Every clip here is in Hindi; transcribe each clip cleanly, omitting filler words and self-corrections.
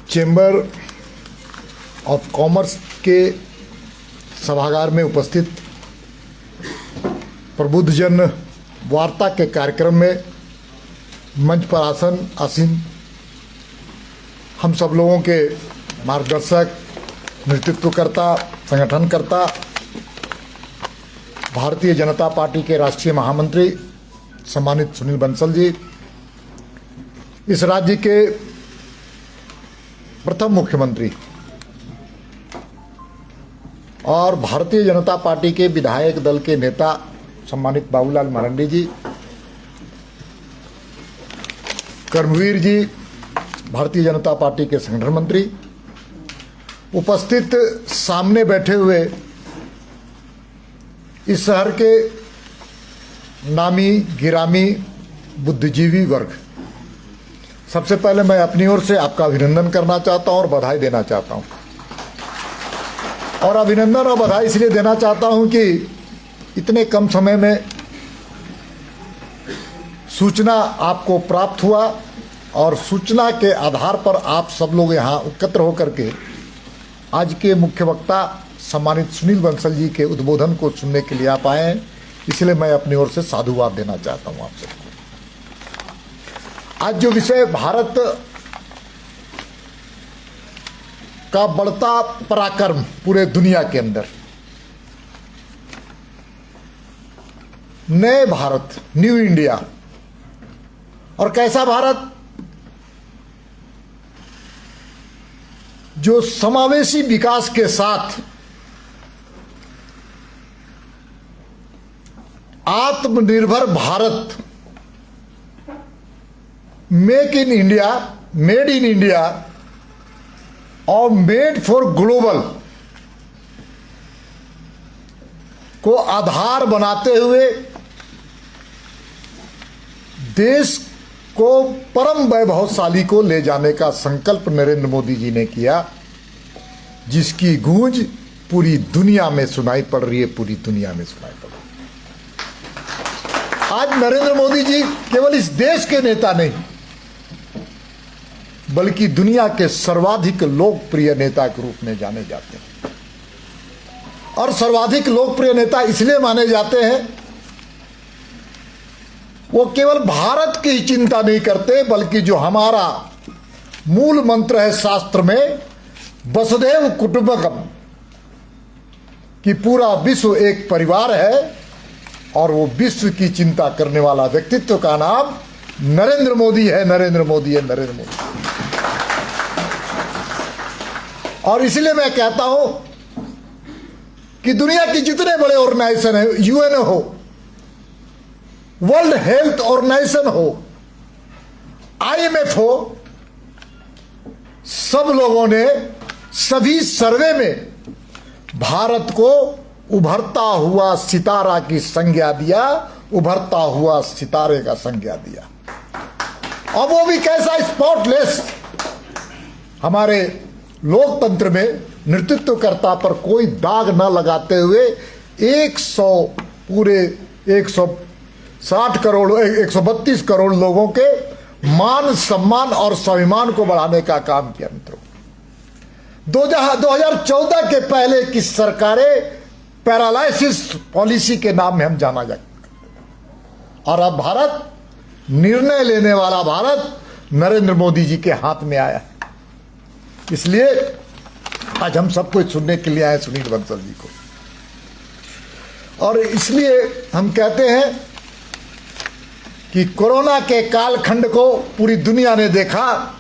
चेंबर ऑफ कॉमर्स के सभागार में उपस्थित प्रबुद्धजन वार्ता के कार्यक्रम में मंच पर आसीन हम सब लोगों के मार्गदर्शक, नेतृत्वकर्ता, संगठनकर्ता, भारतीय जनता पार्टी के राष्ट्रीय महामंत्री सम्मानित सुनील बंसल जी, इस राज्य के प्रथम मुख्यमंत्री और भारतीय जनता पार्टी के विधायक दल के नेता सम्मानित बाबूलाल मरांडी जी, कर्मवीर जी, भारतीय जनता पार्टी के संगठन मंत्री, उपस्थित सामने बैठे हुए इस शहर के नामी गिरामी बुद्धिजीवी वर्ग, सबसे पहले मैं अपनी ओर से आपका अभिनंदन करना चाहता हूं और बधाई देना चाहता हूं। और अभिनंदन और बधाई इसलिए देना चाहता हूं कि इतने कम समय में सूचना आपको प्राप्त हुआ और सूचना के आधार पर आप सब लोग यहाँ एकत्र होकर के आज के मुख्य वक्ता सम्मानित सुनील बंसल जी के उद्बोधन को सुनने के लिए आप आए हैं। इसलिए मैं अपनी ओर से साधुवाद देना चाहता हूं आप सबको। आज जो विषय भारत का बढ़ता पराक्रम पूरे दुनिया के अंदर, नए भारत, न्यू इंडिया, और कैसा भारत जो समावेशी विकास के साथ आत्मनिर्भर Bharat, make in India, made in India और मेड फॉर ग्लोबल को आधार बनाते हुए देश को परम वैभवशाली को ले जाने का संकल्प नरेंद्र मोदी जी ने किया, जिसकी गूंज पूरी दुनिया में सुनाई पड़ रही है, पूरी दुनिया में सुनाई पड़ रही है। आज नरेंद्र मोदी जी केवल इस देश के नेता नहीं, बल्कि दुनिया के सर्वाधिक लोकप्रिय नेता के रूप में जाने जाते हैं। और सर्वाधिक लोकप्रिय नेता इसलिए माने जाते हैं, वो केवल भारत की चिंता नहीं करते, बल्कि जो हमारा मूल मंत्र है शास्त्र में, वसुधैव कुटुंबकम, कि पूरा विश्व एक परिवार है, और वो विश्व की चिंता करने वाला व्यक्तित्व का नाम नरेंद्र मोदी है, नरेंद्र मोदी है, नरेंद्र मोदी। और इसलिए मैं कहता हूं कि दुनिया की जितने बड़े ऑर्गेनाइजेशन है, यूएन हो, वर्ल्ड हेल्थ ऑर्गेनाइजेशन हो, आईएमएफ हो, सब लोगों ने सभी सर्वे में भारत को उभरता हुआ सितारा की संज्ञा दिया, उभरता हुआ सितारे का संज्ञा दिया। और वो भी कैसा, स्पॉटलेस। हमारे लोकतंत्र में नेतृत्वकर्ता पर कोई दाग न लगाते हुए 130 करोड़ 132 करोड़ लोगों के मान, सम्मान और स्वाभिमान को बढ़ाने का काम किया। मित्रों, 2014 के पहले की सरकारें पैरालाइसिस पॉलिसी के नाम में हम जाना जाते, और अब भारत, निर्णय लेने वाला भारत नरेंद्र मोदी जी के हाथ में आया है। इसलिए आज हम सब कुछ सुनने के लिए आए सुनील बंसल जी को, और इसलिए हम कहते हैं कि कोरोना के कालखंड को पूरी दुनिया ने देखा,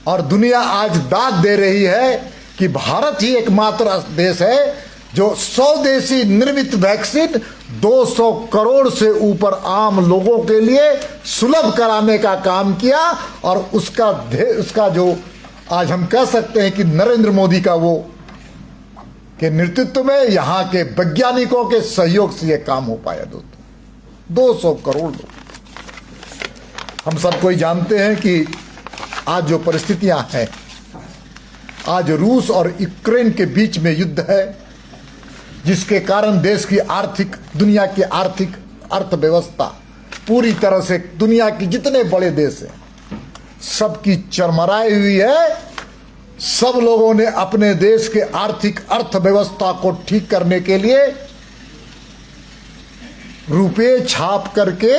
और दुनिया आज दाद दे रही है कि भारत ही एकमात्र देश है जो स्वदेशी निर्मित वैक्सीन 200 करोड़ से ऊपर आम लोगों के लिए सुलभ कराने का काम किया। और उसका जो आज हम कह सकते हैं कि नरेंद्र मोदी का वो के नेतृत्व में, यहाँ के वैज्ञानिकों के सहयोग से ये काम हो पाया। 200 करोड़ लोग। हम सब कोई जानते हैं कि आज जो परिस्थितियां हैं, आज रूस और यूक्रेन के बीच में युद्ध है, जिसके कारण देश की आर्थिक, दुनिया की आर्थिक अर्थव्यवस्था पूरी तरह से, दुनिया के जितने बड़े देश हैं सबकी चरमराई हुई है। सब लोगों ने अपने देश के आर्थिक अर्थव्यवस्था को ठीक करने के लिए रुपए छाप करके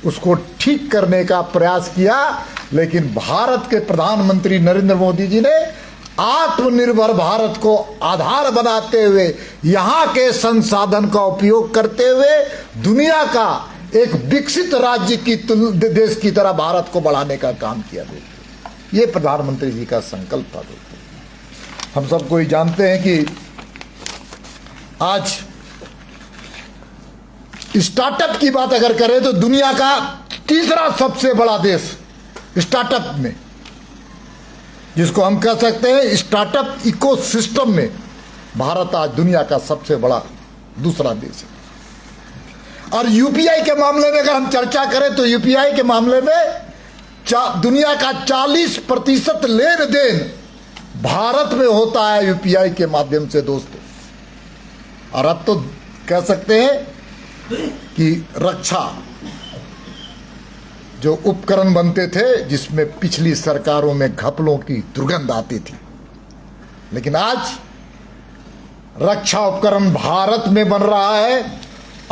उसको ठीक करने का प्रयास किया, लेकिन भारत के प्रधानमंत्री नरेंद्र मोदी जी ने आत्मनिर्भर भारत को आधार बनाते हुए, यहां के संसाधन का उपयोग करते हुए दुनिया का एक विकसित राज्य की देश की तरह भारत को बढ़ाने का काम किया। ये प्रधानमंत्री जी का संकल्प था। हम सब कोई जानते हैं कि आज स्टार्टअप की बात अगर करें तो दुनिया का तीसरा सबसे बड़ा देश स्टार्टअप में, जिसको हम कह सकते हैं स्टार्टअप इकोसिस्टम में, भारत आज दुनिया का सबसे बड़ा दूसरा देश है। और यूपीआई के मामले में अगर हम चर्चा करें तो यूपीआई के मामले में दुनिया का 40% लेन देन भारत में होता है यूपीआई के माध्यम से दोस्तों। और अब तो कह सकते हैं कि रक्षा जो उपकरण बनते थे जिसमें पिछली सरकारों में घपलों की दुर्गंध आती थी, लेकिन आज रक्षा उपकरण भारत में बन रहा है।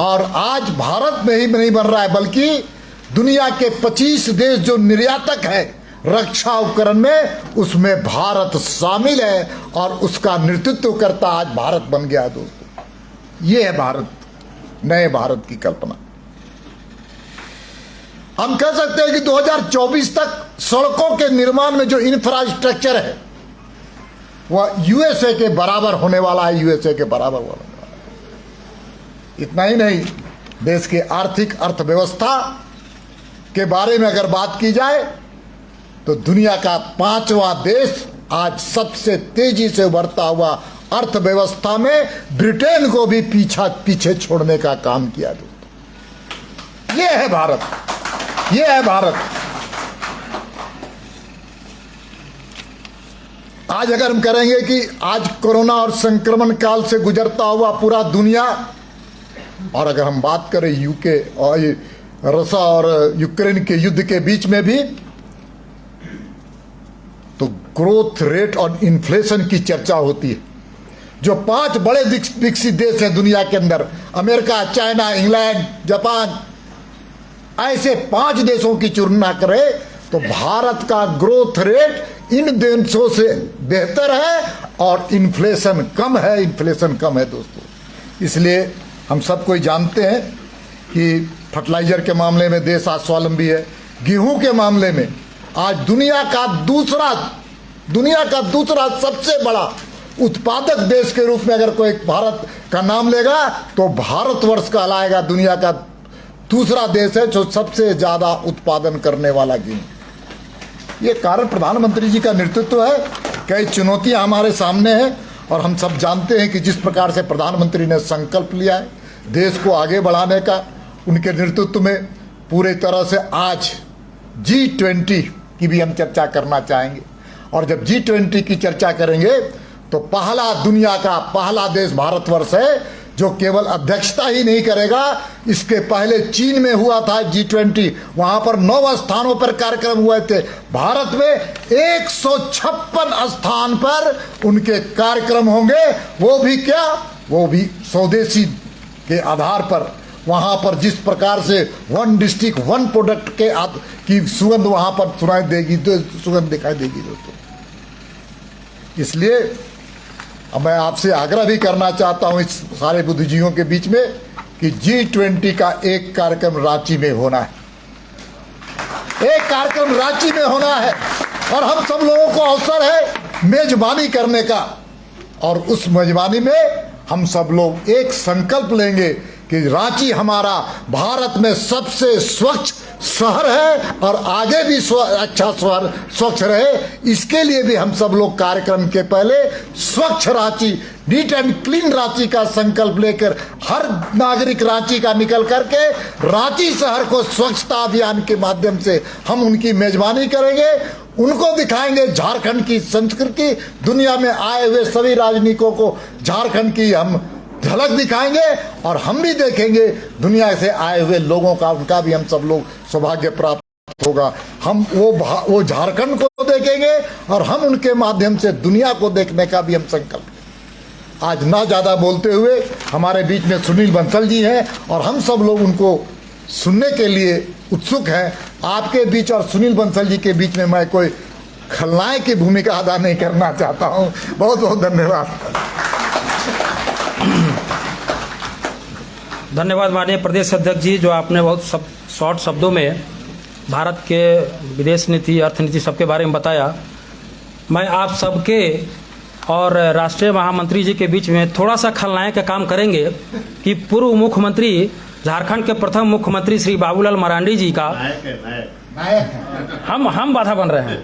और आज भारत में ही नहीं बन रहा है बल्कि दुनिया के 25 देश जो निर्यातक है रक्षा उपकरण में, उसमें भारत शामिल है और उसका नेतृत्व करता आज भारत बन गया दोस्तों। ये है भारत, नए भारत की कल्पना। हम कह सकते हैं कि 2024 तक सड़कों के निर्माण में जो इंफ्रास्ट्रक्चर है वह यूएसए के बराबर होने वाला है, यूएसए के बराबर होने वाला है। इतना ही नहीं, देश की आर्थिक अर्थव्यवस्था के बारे में अगर बात की जाए तो दुनिया का 5वां देश आज सबसे तेजी से उभरता हुआ अर्थव्यवस्था में ब्रिटेन को भी पीछे छोड़ने का काम किया दोस्तों। ये है भारत, ये है भारत। आज अगर हम करेंगे कि आज कोरोना और संक्रमण काल से गुजरता हुआ पूरा दुनिया, और अगर हम बात करें यूके और रशिया और यूक्रेन के युद्ध के बीच में भी, तो ग्रोथ रेट और इन्फ्लेशन की चर्चा होती है। जो 5 बड़े विकसित देश हैं दुनिया के अंदर, अमेरिका, चाइना, इंग्लैंड, जापान, ऐसे 5 देशों की तुलना करें तो भारत का ग्रोथ रेट इन देशों से बेहतर है और इन्फ्लेशन कम है, इन्फ्लेशन कम है दोस्तों। इसलिए हम सब कोई जानते हैं कि फर्टिलाइजर के मामले में देश आज स्वावलंबी है। गेहूं के मामले में आज दुनिया का दूसरा सबसे बड़ा उत्पादक देश के रूप में अगर कोई भारत का नाम लेगा तो भारतवर्ष कहलाएगा। दुनिया का दूसरा देश है जो सबसे ज्यादा उत्पादन करने वाला गेहूं। ये कारण प्रधानमंत्री जी का नेतृत्व है। कई चुनौतियां हमारे सामने हैं और हम सब जानते हैं कि जिस प्रकार से प्रधानमंत्री ने संकल्प लिया है देश को आगे बढ़ाने का, उनके नेतृत्व में पूरे तरह से आज G20 की भी हम चर्चा करना चाहेंगे। और जब G20 की चर्चा करेंगे तो दुनिया का पहला देश भारतवर्ष है जो केवल अध्यक्षता ही नहीं करेगा। इसके पहले चीन में हुआ था G20, वहां पर 9 स्थानों पर कार्यक्रम हुए थे। भारत में 156 स्थान पर उनके कार्यक्रम होंगे। वो भी क्या, वो भी स्वदेशी के आधार पर। वहां पर जिस प्रकार से 1 डिस्ट्रिक्ट 1 प्रोडक्ट की सुगंध वहां पर सुनाई देगी, तो सुगंध दिखाई देगी दोस्तों। इसलिए अब मैं आपसे आग्रह भी करना चाहता हूं इस सारे बुद्धिजीवियों के बीच में कि G20 का एक कार्यक्रम रांची में होना है, एक कार्यक्रम रांची में होना है और हम सब लोगों को अवसर है मेजबानी करने का। और उस मेजबानी में हम सब लोग एक संकल्प लेंगे कि रांची हमारा भारत में सबसे स्वच्छ शहर है और आगे भी अच्छा शहर स्वच्छ रहे। इसके लिए भी हम सब लोग कार्यक्रम के पहले स्वच्छ Ranchi, neat and clean Ranchi का संकल्प लेकर हर नागरिक रांची का निकल करके रांची शहर को स्वच्छता अभियान के माध्यम से हम उनकी मेजबानी करेंगे। उनको दिखाएंगे झारखंड की संस्कृति, दुनिया में आए हुए सभी राजनीतिकों को झारखंड की हम झलक दिखाएंगे और हम भी देखेंगे दुनिया से आए हुए लोगों का, उनका भी हम सब लोग सौभाग्य प्राप्त होगा। हम वो झारखंड को देखेंगे और हम उनके माध्यम से दुनिया को देखने का भी हम संकल्प। आज ना ज़्यादा बोलते हुए हमारे बीच में सुनील बंसल जी हैं और हम सब लोग उनको सुनने के लिए उत्सुक हैं। आपके बीच और सुनील बंसल जी के बीच में मैं कोई खलनायक की भूमिका अदा नहीं करना चाहता हूं। बहुत बहुत धन्यवाद। धन्यवाद माननीय प्रदेश अध्यक्ष जी, जो आपने बहुत शॉर्ट शब्दों में भारत के विदेश नीति, अर्थनीति सबके बारे में बताया। मैं आप सबके और राष्ट्रीय महामंत्री जी के बीच में थोड़ा सा खलनायक का काम करेंगे कि पूर्व मुख्यमंत्री, झारखंड के प्रथम मुख्यमंत्री श्री बाबूलाल मरांडी जी का हम बाधा बन रहे हैं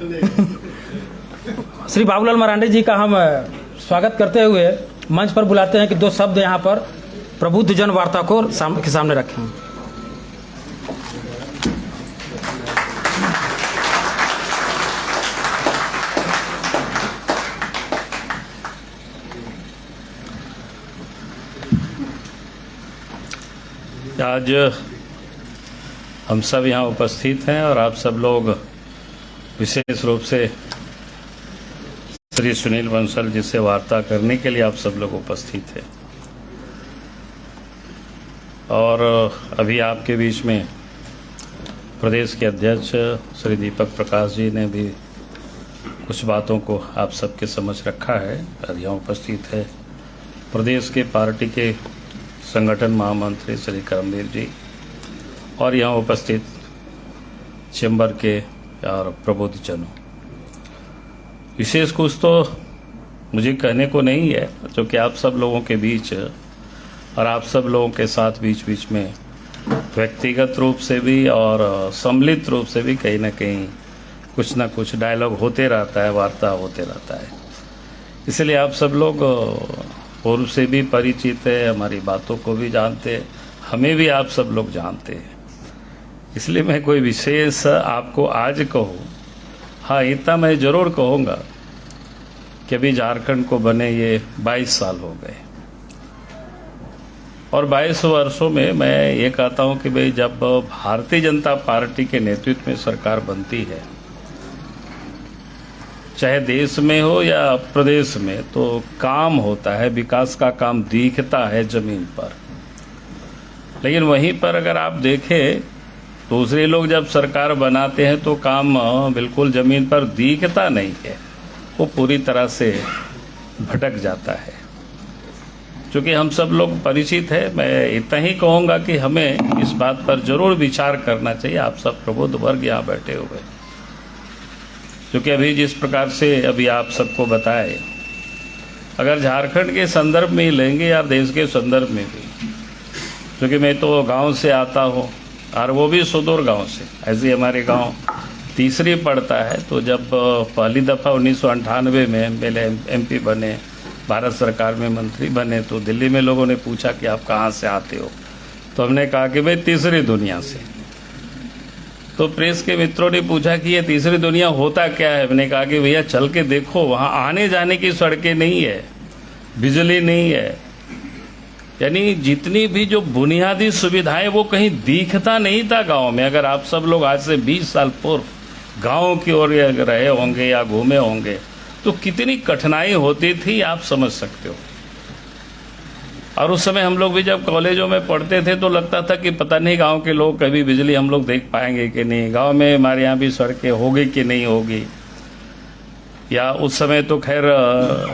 श्री बाबूलाल मरांडी जी का हम स्वागत करते हुए मंच पर बुलाते हैं कि 2 शब्द यहाँ पर प्रबुद्ध जन वार्ता को के सामने रखें। आज हम सब यहाँ उपस्थित हैं और आप सब लोग विशेष रूप से श्री सुनील बंसल जी से वार्ता करने के लिए आप सब लोग उपस्थित हैं। और अभी आपके बीच में प्रदेश के अध्यक्ष श्री दीपक प्रकाश जी ने भी कुछ बातों को आप सबके समझ रखा है। और यहाँ उपस्थित है प्रदेश के पार्टी के संगठन महामंत्री श्री करमवीर जी और यहाँ उपस्थित चैम्बर के और प्रबुद्ध जनों। विशेष कुछ तो मुझे कहने को नहीं है, जो कि आप सब लोगों के बीच और आप सब लोगों के साथ बीच बीच में व्यक्तिगत रूप से भी और सम्मिलित रूप से भी कहीं ना कहीं कुछ ना कुछ डायलॉग होते रहता है, वार्ता होते रहता है। इसलिए आप सब लोग पूर्व से भी परिचित है, हमारी बातों को भी जानते हैं, हमें भी आप सब लोग जानते हैं। इसलिए मैं कोई विशेष आपको आज कहूँ, हाँ इतना मैं ज़रूर कहूँगा कि अभी झारखंड को बने ये 22 साल हो गए और 22 वर्षों में मैं ये कहता हूँ कि भाई जब भारतीय जनता पार्टी के नेतृत्व में सरकार बनती है, चाहे देश में हो या प्रदेश में, तो काम होता है, विकास का काम दिखता है जमीन पर। लेकिन वहीं पर अगर आप देखें, दूसरे लोग जब सरकार बनाते हैं तो काम बिल्कुल जमीन पर दिखता नहीं है, वो पूरी तरह से भटक जाता है। चूँकि हम सब लोग परिचित है, मैं इतना ही कहूँगा कि हमें इस बात पर जरूर विचार करना चाहिए। आप सब प्रबुद्ध वर्ग यहाँ बैठे हुए, क्योंकि अभी जिस प्रकार से अभी आप सबको बताए, अगर झारखंड के संदर्भ में ही लेंगे या देश के संदर्भ में भी, क्योंकि मैं तो गांव से आता हूँ और वो भी सुदूर गांव से, ऐसे हमारे गांव तीसरी पड़ता है। तो जब पहली दफ़ा 1998 में पहले MP बने, भारत सरकार में मंत्री बने, तो दिल्ली में लोगों ने पूछा कि आप कहाँ से आते हो, तो हमने कहा कि भाई तीसरी दुनिया से। तो प्रेस के मित्रों ने पूछा कि ये तीसरी दुनिया होता क्या है। मैंने कहा कि भैया चल के देखो, वहाँ आने जाने की सड़कें नहीं है, बिजली नहीं है, यानी जितनी भी जो बुनियादी सुविधाएं वो कहीं दिखता नहीं था गांव में। अगर आप सब लोग आज से 20 साल पूर्व गांव की ओर रहे होंगे या घूमे होंगे तो कितनी कठिनाई होती थी, आप समझ सकते हो। और उस समय हम लोग भी जब कॉलेजों में पढ़ते थे तो लगता था कि पता नहीं गांव के लोग कभी बिजली हम लोग देख पाएंगे कि नहीं, गांव में हमारे यहाँ भी सड़कें होगी कि नहीं होगी। या उस समय तो खैर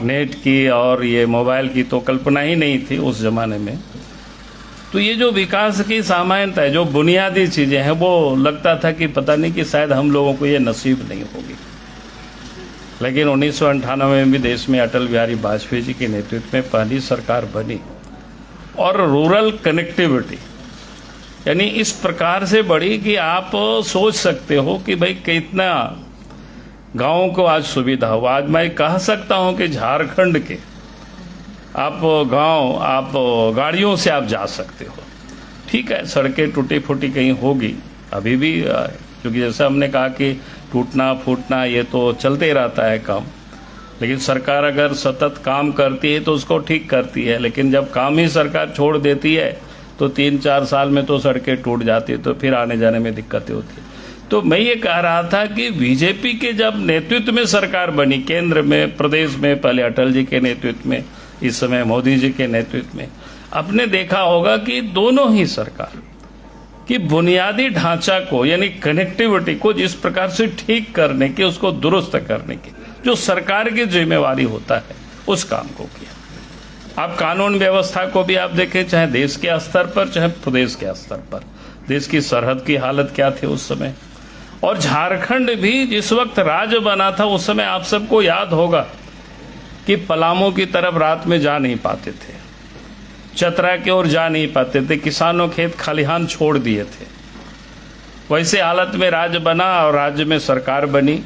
नेट की और ये मोबाइल की तो कल्पना ही नहीं थी उस ज़माने में। तो ये जो विकास की सामान्यता है, जो बुनियादी चीज़ें हैं, वो लगता था कि पता नहीं कि शायद हम लोगों को ये नसीब नहीं होगी। लेकिन 1998 में भी देश में अटल बिहारी वाजपेयी जी के नेतृत्व में पहली सरकार बनी और रूरल कनेक्टिविटी यानी इस प्रकार से बढ़ी कि आप सोच सकते हो कि भाई कितना गाँव को आज सुविधा हो। आज मैं कह सकता हूं कि झारखंड के आप गांव, आप गाड़ियों से आप जा सकते हो। ठीक है, सड़कें टूटी फूटी कहीं होगी अभी भी, क्योंकि जैसे हमने कहा कि टूटना फूटना ये तो चलते रहता है काम। लेकिन सरकार अगर सतत काम करती है तो उसको ठीक करती है, लेकिन जब काम ही सरकार छोड़ देती है तो 3-4 साल में तो सड़कें टूट जाती है, तो फिर आने जाने में दिक्कतें होती है। तो मैं ये कह रहा था कि बीजेपी के जब नेतृत्व में सरकार बनी, केंद्र में, प्रदेश में, पहले अटल जी के नेतृत्व में, इस समय मोदी जी के नेतृत्व में, आपने देखा होगा कि दोनों ही सरकार की बुनियादी ढांचा को यानी कनेक्टिविटी को जिस प्रकार से ठीक करने की, उसको दुरुस्त करने की जो सरकार की जिम्मेवारी होता है, उस काम को किया। आप कानून व्यवस्था को भी आप देखें, चाहे देश के स्तर पर चाहे प्रदेश के स्तर पर, देश की सरहद की हालत क्या थी उस समय। और झारखंड भी जिस वक्त राज्य बना था उस समय आप सबको याद होगा कि पलामू की तरफ रात में जा नहीं पाते थे, चतरा की ओर जा नहीं पाते थे, किसानों खेत खलिहान छोड़ दिए थे। वैसे हालत में राज्य बना और राज्य में सरकार बनी,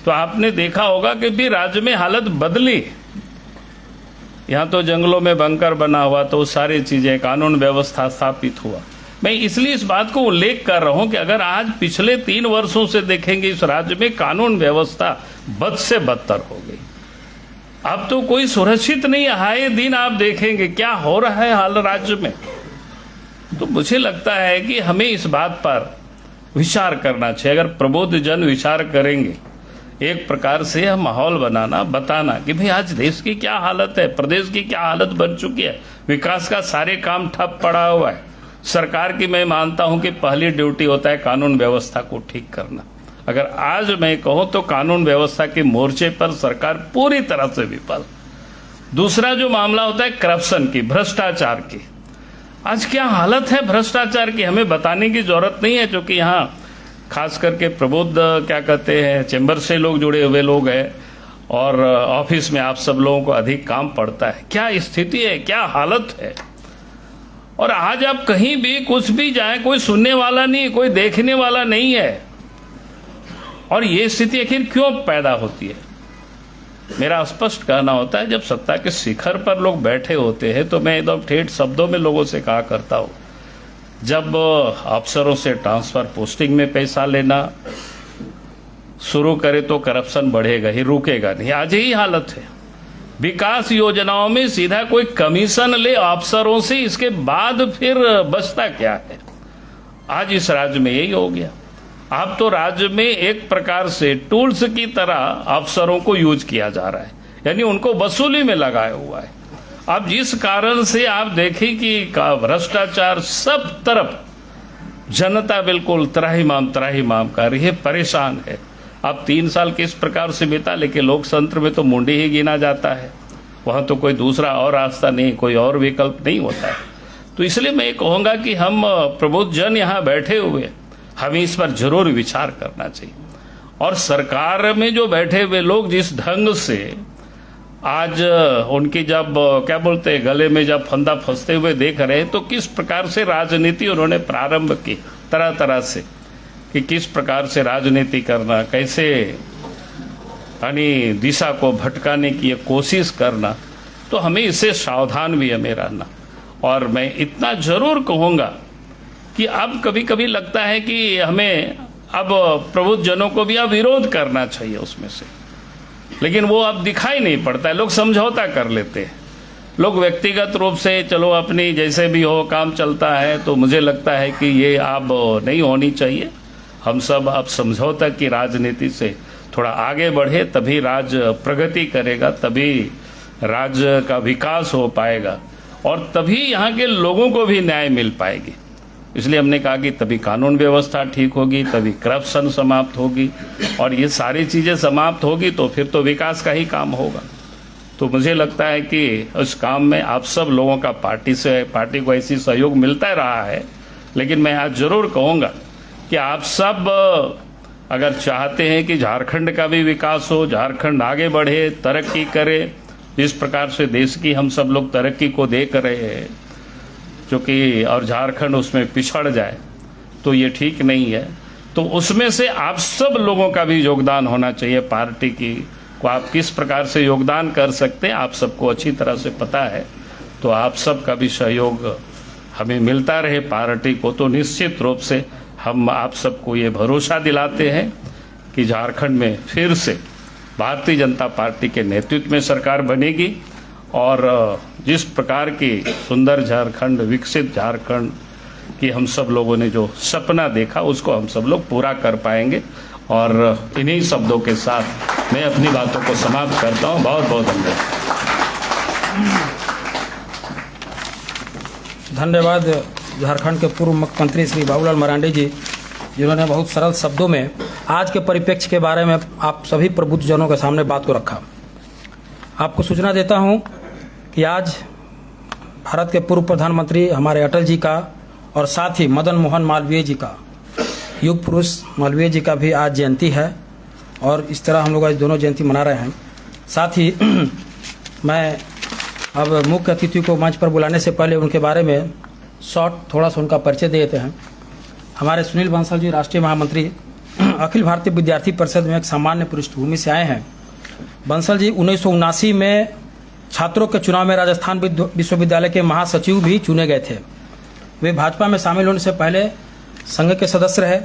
तो आपने देखा होगा कि भी राज्य में हालत बदली। यहाँ तो जंगलों में बंकर बना हुआ, तो सारी चीजें, कानून व्यवस्था स्थापित हुआ। मैं इसलिए इस बात को उल्लेख कर रहा हूं कि अगर आज पिछले 3 वर्षों से देखेंगे इस राज्य में कानून व्यवस्था बद से बदतर हो गई। अब तो कोई सुरक्षित नहीं, आए दिन आप देखेंगे क्या हो रहा है हाल राज्य में। तो मुझे लगता है कि हमें इस बात पर विचार करना चाहिए। अगर प्रबुद्ध जन विचार करेंगे, एक प्रकार से यह माहौल बनाना, बताना कि भाई आज देश की क्या हालत है, प्रदेश की क्या हालत बन चुकी है, विकास का सारे काम ठप पड़ा हुआ है। सरकार की मैं मानता हूं कि पहली ड्यूटी होता है कानून व्यवस्था को ठीक करना। अगर आज मैं कहूं तो कानून व्यवस्था के मोर्चे पर सरकार पूरी तरह से विफल। दूसरा जो मामला होता है करप्शन की, भ्रष्टाचार की, आज क्या हालत है भ्रष्टाचार की हमें बताने की जरूरत नहीं है, क्योंकि यहाँ खास करके प्रबुद्ध क्या कहते हैं चैम्बर से लोग जुड़े हुए लोग हैं और ऑफिस में आप सब लोगों को अधिक काम पड़ता है। क्या स्थिति है, क्या हालत है। और आज आप कहीं भी कुछ भी जाए, कोई सुनने वाला नहीं, कोई देखने वाला नहीं है। और ये स्थिति आखिर क्यों पैदा होती है? मेरा स्पष्ट कहना होता है, जब सत्ता के शिखर पर लोग बैठे होते हैं तो मैं एकदम ठेठ शब्दों में लोगों से कहा करता हूं, जब अफसरों से ट्रांसफर पोस्टिंग में पैसा लेना शुरू करे तो करप्शन बढ़ेगा ही, रुकेगा नहीं। आज यही हालत है। विकास योजनाओं में सीधा कोई कमीशन ले अफसरों से, इसके बाद फिर बचता क्या है। आज इस राज्य में यही हो गया। अब तो राज्य में एक प्रकार से टूल्स की तरह अफसरों को यूज किया जा रहा है, यानी उनको वसूली में लगाया हुआ है। अब जिस कारण से आप देखें कि भ्रष्टाचार सब तरफ, जनता बिल्कुल त्राहिमाम कर रही है, परेशान है। अब 3 साल किस प्रकार से बीता, लेकिन लोकतंत्र में तो मुंडी ही गिना जाता है, वहां तो कोई दूसरा और रास्ता नहीं, कोई और विकल्प नहीं होता है। तो इसलिए मैं कहूंगा कि हम प्रबुद्ध जन यहाँ बैठे हुए, हमें इस पर जरूर विचार करना चाहिए। और सरकार में जो बैठे हुए लोग जिस ढंग से आज उनकी जब क्या बोलते हैं गले में जब फंदा फंसते हुए देख रहे हैं, तो किस प्रकार से राजनीति उन्होंने प्रारंभ की, तरह तरह से कि किस प्रकार से राजनीति करना, कैसे यानी दिशा को भटकाने की कोशिश करना। तो हमें इससे सावधान भी हमें रहना। और मैं इतना जरूर कहूँगा कि अब कभी कभी लगता है कि हमें अब प्रबुद्ध जनों को भी अब विरोध करना चाहिए उसमें से, लेकिन वो अब दिखाई नहीं पड़ता है। लोग समझौता कर लेते हैं, लोग व्यक्तिगत रूप से चलो अपनी जैसे भी हो काम चलता है। तो मुझे लगता है कि ये अब नहीं होनी चाहिए। हम सब अब समझौता की राजनीति से थोड़ा आगे बढ़े, तभी राज्य प्रगति करेगा, तभी राज्य का विकास हो पाएगा और तभी यहाँ के लोगों को भी न्याय मिल पाएगी। इसलिए हमने कहा कि तभी कानून व्यवस्था ठीक होगी, तभी करप्शन समाप्त होगी, और ये सारी चीजें समाप्त होगी तो फिर तो विकास का ही काम होगा। तो मुझे लगता है कि उस काम में आप सब लोगों का पार्टी को ऐसी सहयोग मिलता रहा है। लेकिन मैं आज जरूर कहूँगा कि आप सब अगर चाहते हैं कि झारखंड का भी विकास हो, झारखंड आगे बढ़े, तरक्की करे, जिस प्रकार से देश की हम सब लोग तरक्की को देख रहे हैं, जो कि और झारखंड उसमें पिछड़ जाए तो ये ठीक नहीं है। तो उसमें से आप सब लोगों का भी योगदान होना चाहिए। पार्टी की को आप किस प्रकार से योगदान कर सकते हैं आप सबको अच्छी तरह से पता है। तो आप सब का भी सहयोग हमें मिलता रहे पार्टी को, तो निश्चित रूप से हम आप सबको ये भरोसा दिलाते हैं कि झारखंड में फिर से भारतीय जनता पार्टी के नेतृत्व में सरकार बनेगी और जिस प्रकार की सुंदर झारखंड, विकसित झारखंड, कि हम सब लोगों ने जो सपना देखा उसको हम सब लोग पूरा कर पाएंगे। और इन्हीं शब्दों के साथ मैं अपनी बातों को समाप्त करता हूँ। बहुत बहुत धन्यवाद। धन्यवाद झारखंड के पूर्व मुख्यमंत्री श्री बाबूलाल मरांडी जी, जिन्होंने बहुत सरल शब्दों में आज के परिप्रेक्ष्य के बारे में आप सभी प्रबुद्धजनों के सामने बात को रखा। आपको सूचना देता हूं कि आज भारत के पूर्व प्रधानमंत्री हमारे अटल जी का और साथ ही मदन मोहन मालवीय जी का, युग पुरुष मालवीय जी का भी आज जयंती है और इस तरह हम लोग आज दोनों जयंती मना रहे हैं। साथ ही मैं अब मुख्य अतिथि को मंच पर बुलाने से पहले उनके बारे में शॉर्ट थोड़ा सा उनका परिचय दे देते हैं। हमारे सुनील बंसल जी राष्ट्रीय महामंत्री अखिल भारतीय विद्यार्थी परिषद में एक सामान्य पृष्ठभूमि से आए हैं। बंसल जी 1979 में छात्रों के चुनाव में राजस्थान विश्वविद्यालय के महासचिव भी चुने गए थे। वे भाजपा में शामिल होने से पहले संघ के सदस्य रहे।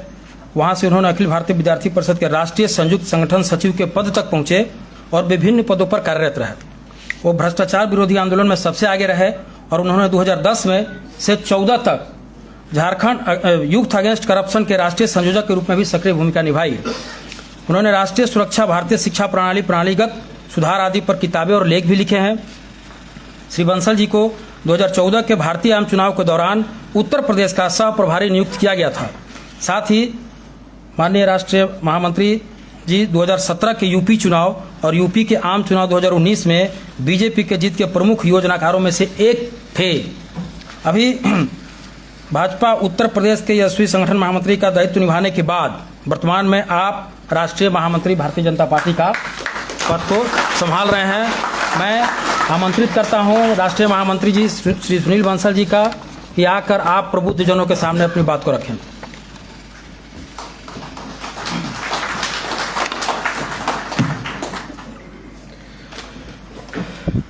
वहां से उन्होंने अखिल भारतीय विद्यार्थी परिषद के राष्ट्रीय संयुक्त संगठन सचिव के पद तक पहुंचे और विभिन्न पदों पर कार्यरत रहे। वो भ्रष्टाचार विरोधी आंदोलन में सबसे आगे रहे और उन्होंने 2010 में से 14 तक झारखंड यूथ अगेंस्ट करप्शन के राष्ट्रीय संयोजक के रूप में भी सक्रिय भूमिका निभाई। उन्होंने राष्ट्रीय सुरक्षा, भारतीय शिक्षा प्रणाली, प्रणालीगत सुधार आदि पर किताबें और लेख भी लिखे हैं। श्री बंसल जी को 2014 के भारतीय आम चुनाव के दौरान उत्तर प्रदेश का सह प्रभारी नियुक्त किया गया था। साथ ही माननीय राष्ट्रीय महामंत्री जी 2017 के यूपी चुनाव और यूपी के आम चुनाव 2019 में बीजेपी के जीत के प्रमुख योजनाकारों में से एक थे। अभी भाजपा उत्तर प्रदेश के यशस्वी संगठन महामंत्री का दायित्व निभाने के बाद वर्तमान में आप राष्ट्रीय महामंत्री भारतीय जनता पार्टी का पद को संभाल रहे हैं। मैं आमंत्रित करता हूं राष्ट्रीय महामंत्री जी श्री सुनील बंसल जी का कि आकर आप प्रबुद्धजनों के सामने अपनी बात को रखें।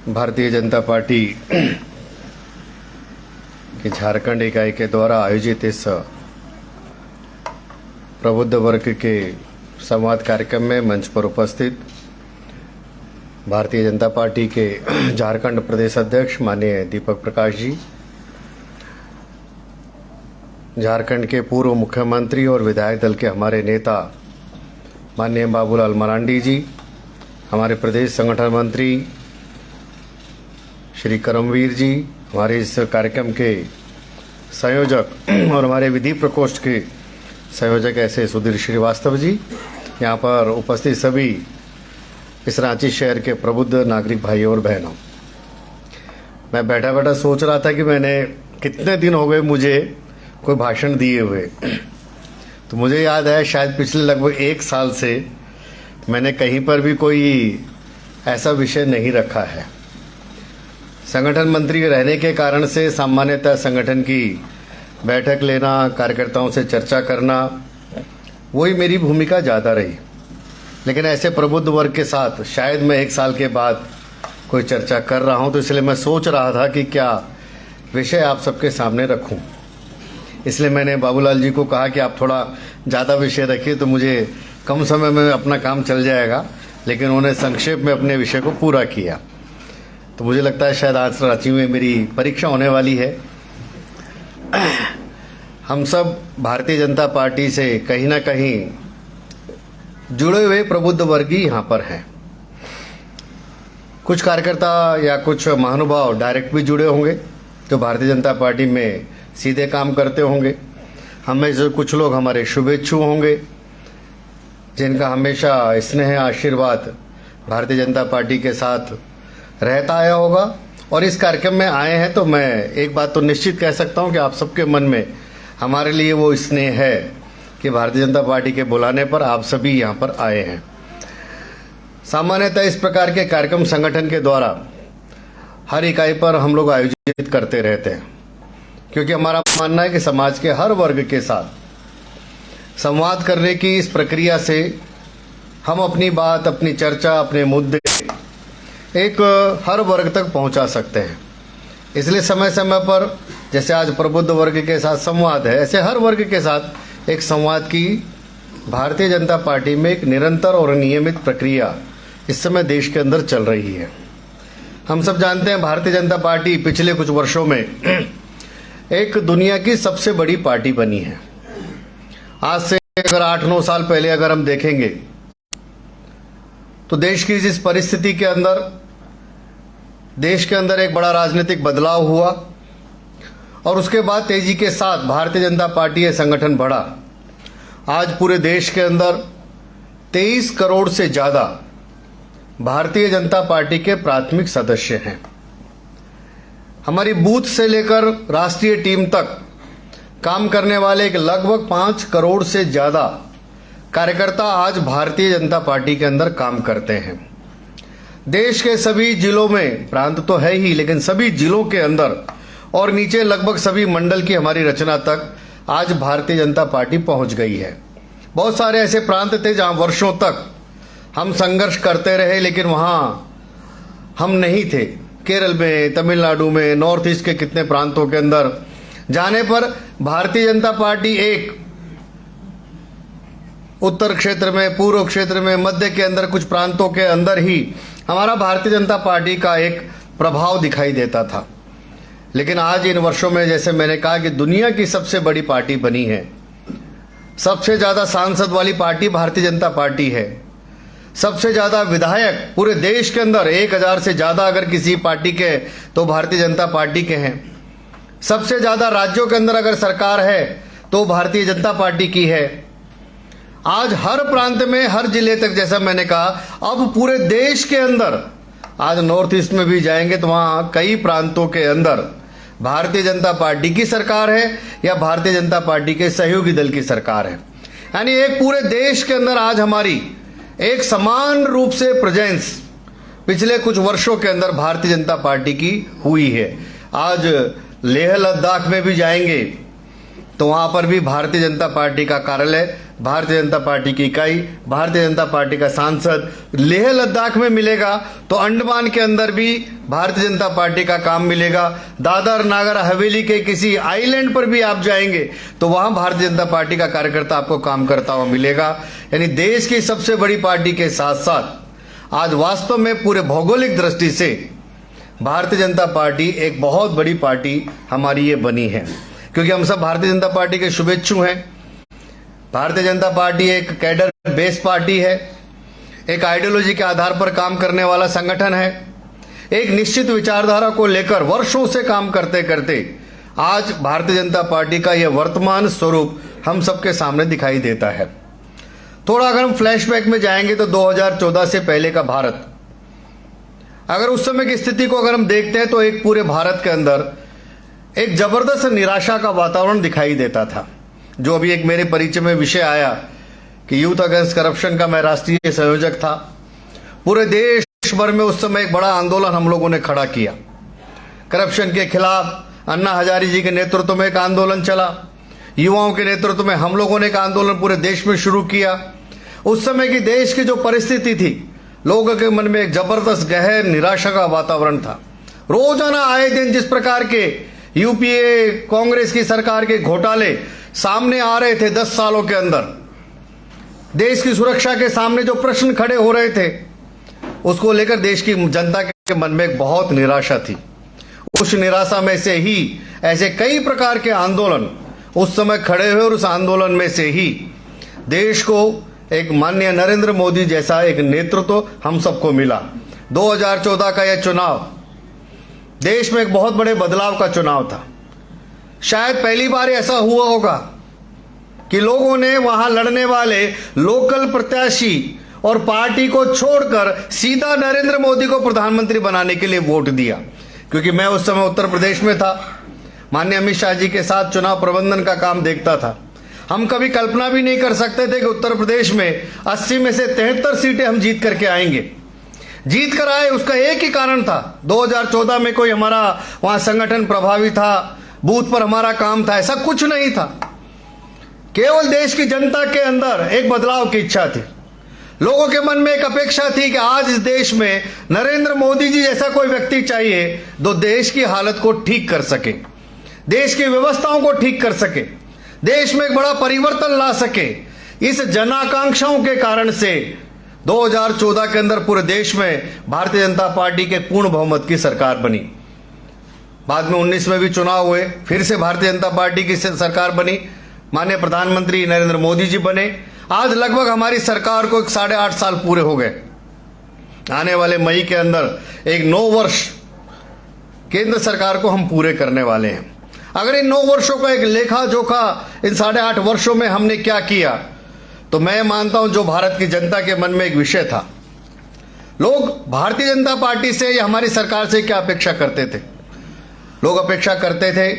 भारतीय जनता पार्टी की झारखंड इकाई के द्वारा आयोजित इस प्रबुद्ध वर्ग के संवाद कार्यक्रम में मंच पर उपस्थित भारतीय जनता पार्टी के झारखंड प्रदेश अध्यक्ष माननीय दीपक प्रकाश जी, झारखंड के पूर्व मुख्यमंत्री और विधायक दल के हमारे नेता माननीय बाबूलाल मरांडी जी, हमारे प्रदेश संगठन मंत्री श्री करमवीर जी, हमारे इस कार्यक्रम के संयोजक और हमारे विधि प्रकोष्ठ के संयोजक ऐसे सुधीर श्रीवास्तव जी, यहाँ पर उपस्थित सभी इस रांची शहर के प्रबुद्ध नागरिक भाई और बहनों। मैं बैठा बैठा सोच रहा था कि मैंने कितने दिन हो गए मुझे कोई भाषण दिए हुए, तो मुझे याद है शायद पिछले लगभग 1 साल से मैंने कहीं पर भी कोई ऐसा विषय नहीं रखा है। संगठन मंत्री रहने के कारण से सामान्यतः संगठन की बैठक लेना, कार्यकर्ताओं से चर्चा करना, वही मेरी भूमिका ज़्यादा रही। लेकिन ऐसे प्रबुद्ध वर्ग के साथ शायद मैं 1 साल के बाद कोई चर्चा कर रहा हूं, तो इसलिए मैं सोच रहा था कि क्या विषय आप सबके सामने रखूं। इसलिए मैंने बाबूलाल जी को कहा कि आप थोड़ा ज़्यादा विषय रखिए तो मुझे कम समय में अपना काम चल जाएगा, लेकिन उन्होंने संक्षेप में अपने विषय को पूरा किया। तो मुझे लगता है शायद आज रांची में मेरी परीक्षा होने वाली है। हम सब भारतीय जनता पार्टी से कहीं ना कहीं जुड़े हुए प्रबुद्ध वर्ग ही यहाँ पर हैं। कुछ कार्यकर्ता या कुछ महानुभाव डायरेक्ट भी जुड़े होंगे जो भारतीय जनता पार्टी में सीधे काम करते होंगे। हमें से कुछ लोग हमारे शुभेच्छु होंगे जिनका हमेशा स्नेह आशीर्वाद भारतीय जनता पार्टी के साथ रहता आया होगा और इस कार्यक्रम में आए हैं। तो मैं एक बात तो निश्चित कह सकता हूं कि आप सबके मन में हमारे लिए वो स्नेह है कि भारतीय जनता पार्टी के बुलाने पर आप सभी यहाँ पर आए हैं। सामान्यतः इस प्रकार के कार्यक्रम संगठन के द्वारा हर इकाई पर हम लोग आयोजित करते रहते हैं, क्योंकि हमारा मानना है कि समाज के हर वर्ग के साथ संवाद करने की इस प्रक्रिया से हम अपनी बात, अपनी चर्चा, अपने मुद्दे एक हर वर्ग तक पहुंचा सकते हैं। इसलिए समय समय पर जैसे आज प्रबुद्ध वर्ग के साथ संवाद है, ऐसे हर वर्ग के साथ एक संवाद की भारतीय जनता पार्टी में एक निरंतर और नियमित प्रक्रिया इस समय देश के अंदर चल रही है। हम सब जानते हैं भारतीय जनता पार्टी पिछले कुछ वर्षों में एक दुनिया की सबसे बड़ी पार्टी बनी है। आज से अगर 8-9 साल पहले अगर हम देखेंगे तो देश की जिस परिस्थिति के अंदर देश के अंदर एक बड़ा राजनीतिक बदलाव हुआ और उसके बाद तेजी के साथ भारतीय जनता पार्टी ये संगठन बढ़ा। आज पूरे देश के अंदर 23 करोड़ से ज़्यादा भारतीय जनता पार्टी के प्राथमिक सदस्य हैं। हमारी बूथ से लेकर राष्ट्रीय टीम तक काम करने वाले एक लगभग 5 करोड़ से ज़्यादा कार्यकर्ता आज भारतीय जनता पार्टी के अंदर काम करते हैं। देश के सभी जिलों में, प्रांत तो है ही, लेकिन सभी जिलों के अंदर और नीचे लगभग सभी मंडल की हमारी रचना तक आज भारतीय जनता पार्टी पहुंच गई है। बहुत सारे ऐसे प्रांत थे जहां वर्षों तक हम संघर्ष करते रहे, लेकिन वहां हम नहीं थे। केरल में, तमिलनाडु में, नॉर्थ ईस्ट के कितने प्रांतों के अंदर जाने पर भारतीय जनता पार्टी एक उत्तर क्षेत्र में, पूर्व क्षेत्र में, मध्य के अंदर कुछ प्रांतों के अंदर ही हमारा भारतीय जनता पार्टी का एक प्रभाव दिखाई देता था। लेकिन आज इन वर्षों में, जैसे मैंने कहा कि दुनिया की सबसे बड़ी पार्टी बनी है, सबसे ज्यादा सांसद वाली पार्टी भारतीय जनता पार्टी है, सबसे ज्यादा विधायक पूरे देश के अंदर 1000 से ज्यादा अगर किसी पार्टी के तो भारतीय जनता पार्टी के हैं, सबसे ज्यादा राज्यों के अंदर अगर सरकार है तो भारतीय जनता पार्टी की है। आज हर प्रांत में, हर जिले तक, जैसा मैंने कहा, अब पूरे देश के अंदर, आज नॉर्थ ईस्ट में भी जाएंगे तो वहां कई प्रांतों के अंदर भारतीय जनता पार्टी की सरकार है या भारतीय जनता पार्टी के सहयोगी दल की सरकार है। यानी एक पूरे देश के अंदर आज हमारी एक समान रूप से प्रेजेंस पिछले कुछ वर्षों के अंदर भारतीय जनता पार्टी की हुई है। आज लेह लद्दाख में भी जाएंगे तो वहां पर भी भारतीय जनता पार्टी का कार्यालय, भारतीय जनता पार्टी की इकाई, भारतीय जनता पार्टी का सांसद लेह लद्दाख में मिलेगा, तो अंडमान के अंदर भी भारतीय जनता पार्टी का काम मिलेगा। दादर नागर हवेली के किसी आइलैंड पर भी आप जाएंगे तो वहां भारतीय जनता पार्टी का कार्यकर्ता आपको काम करता हुआ मिलेगा। यानी देश की सबसे बड़ी पार्टी के साथ साथ आज वास्तव में पूरे भौगोलिक दृष्टि से भारतीय जनता पार्टी एक बहुत बड़ी पार्टी हमारी ये बनी है, क्योंकि हम सब भारतीय जनता पार्टी के शुभेच्छु हैं। भारतीय जनता पार्टी एक कैडर बेस पार्टी है, एक आइडियोलॉजी के आधार पर काम करने वाला संगठन है, एक निश्चित विचारधारा को लेकर वर्षों से काम करते करते आज भारतीय जनता पार्टी का यह वर्तमान स्वरूप हम सबके सामने दिखाई देता है। थोड़ा अगर हम फ्लैशबैक में जाएंगे तो 2014 से पहले का भारत, अगर उस समय की स्थिति को अगर हम देखते हैं तो एक पूरे भारत के अंदर एक जबरदस्त निराशा का वातावरण दिखाई देता था। जो अभी एक मेरे परिचय में विषय आया कि यूथ अगेंस्ट करप्शन का मैं राष्ट्रीय संयोजक था। पूरे देश भर में उस समय एक बड़ा आंदोलन हम लोगों ने खड़ा किया करप्शन के खिलाफ। अन्ना हजारे जी के नेतृत्व में एक आंदोलन चला, युवाओं के नेतृत्व में हम लोगों ने एक आंदोलन पूरे देश में शुरू किया। उस समय की देश की जो परिस्थिति थी, लोगों के मन में एक जबरदस्त गहन निराशा का वातावरण था। रोजाना आए दिन जिस प्रकार के यूपीए कांग्रेस की सरकार के घोटाले सामने आ रहे थे 10 सालों के अंदर, देश की सुरक्षा के सामने जो प्रश्न खड़े हो रहे थे, उसको लेकर देश की जनता के मन में एक बहुत निराशा थी। उस निराशा में से ही ऐसे कई प्रकार के आंदोलन उस समय खड़े हुए और उस आंदोलन में से ही देश को एक माननीय नरेंद्र मोदी जैसा एक नेतृत्व हम सबको मिला। 2014 का यह चुनाव देश में एक बहुत बड़े बदलाव का चुनाव था। शायद पहली बार ऐसा हुआ होगा कि लोगों ने वहां लड़ने वाले लोकल प्रत्याशी और पार्टी को छोड़कर सीधा नरेंद्र मोदी को प्रधानमंत्री बनाने के लिए वोट दिया। क्योंकि मैं उस समय उत्तर प्रदेश में था, माननीय अमित शाह जी के साथ चुनाव प्रबंधन का काम देखता था। हम कभी कल्पना भी नहीं कर सकते थे कि उत्तर प्रदेश में 80 में से 73 सीटें हम जीत करके आएंगे। जीत कर आए, उसका एक ही कारण था, 2014 में कोई हमारा वहां संगठन प्रभावी था, बूथ पर हमारा काम था, ऐसा कुछ नहीं था। केवल देश की जनता के अंदर एक बदलाव की इच्छा थी। लोगों के मन में एक अपेक्षा थी कि आज इस देश में नरेंद्र मोदी जी जैसा कोई व्यक्ति चाहिए जो देश की हालत को ठीक कर सके, देश की व्यवस्थाओं को ठीक कर सके, देश में एक बड़ा परिवर्तन ला सके। इस जनाकांक्षाओं के कारण से 2014 के अंदर पूरे देश में भारतीय जनता पार्टी के पूर्ण बहुमत की सरकार बनी। बाद में 19 में भी चुनाव हुए, फिर से भारतीय जनता पार्टी की सरकार बनी, माननीय प्रधानमंत्री नरेंद्र मोदी जी बने। आज लगभग हमारी सरकार को 8.5 साल पूरे हो गए। आने वाले मई के अंदर एक 9 वर्ष केंद्र सरकार को हम पूरे करने वाले हैं। अगर इन 9 वर्षों का एक लेखा जोखा इन 8.5 वर्षों में हमने क्या किया, तो मैं मानता हूं जो भारत की जनता के मन में एक विषय था, लोग भारतीय जनता पार्टी से या हमारी सरकार से क्या अपेक्षा करते थे। लोग अपेक्षा करते थे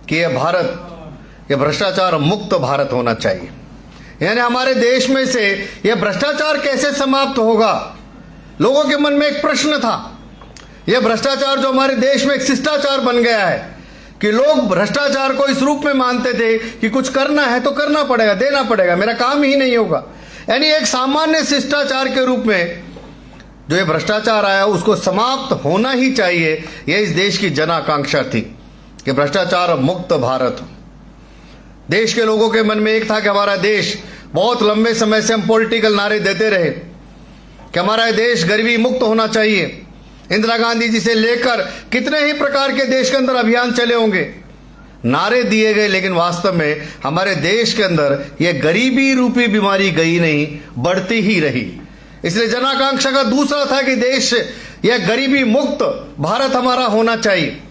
कि यह भारत, यह भ्रष्टाचार मुक्त भारत होना चाहिए। यानी हमारे देश में से यह भ्रष्टाचार कैसे समाप्त होगा, लोगों के मन में एक प्रश्न था। यह भ्रष्टाचार जो हमारे देश में एक शिष्टाचार बन गया है कि लोग भ्रष्टाचार को इस रूप में मानते थे कि कुछ करना है तो करना पड़ेगा, देना पड़ेगा, मेरा काम ही नहीं होगा। यानी एक सामान्य शिष्टाचार के रूप में जो ये भ्रष्टाचार आया उसको समाप्त होना ही चाहिए। यह इस देश की जन आकांक्षा थी कि भ्रष्टाचार मुक्त भारत हो। देश के लोगों के मन में एक था कि हमारा देश, बहुत लंबे समय से हम पॉलिटिकल नारे देते रहे कि हमारा देश गरीबी मुक्त होना चाहिए। इंदिरा गांधी जी से लेकर कितने ही प्रकार के देश के अंदर अभियान चले होंगे, नारे दिए गए, लेकिन वास्तव में हमारे देश के अंदर यह गरीबी रूपी बीमारी गई नहीं, बढ़ती ही रही। इसलिए जन आकांक्षा का दूसरा था कि देश, यह गरीबी मुक्त भारत हमारा होना चाहिए।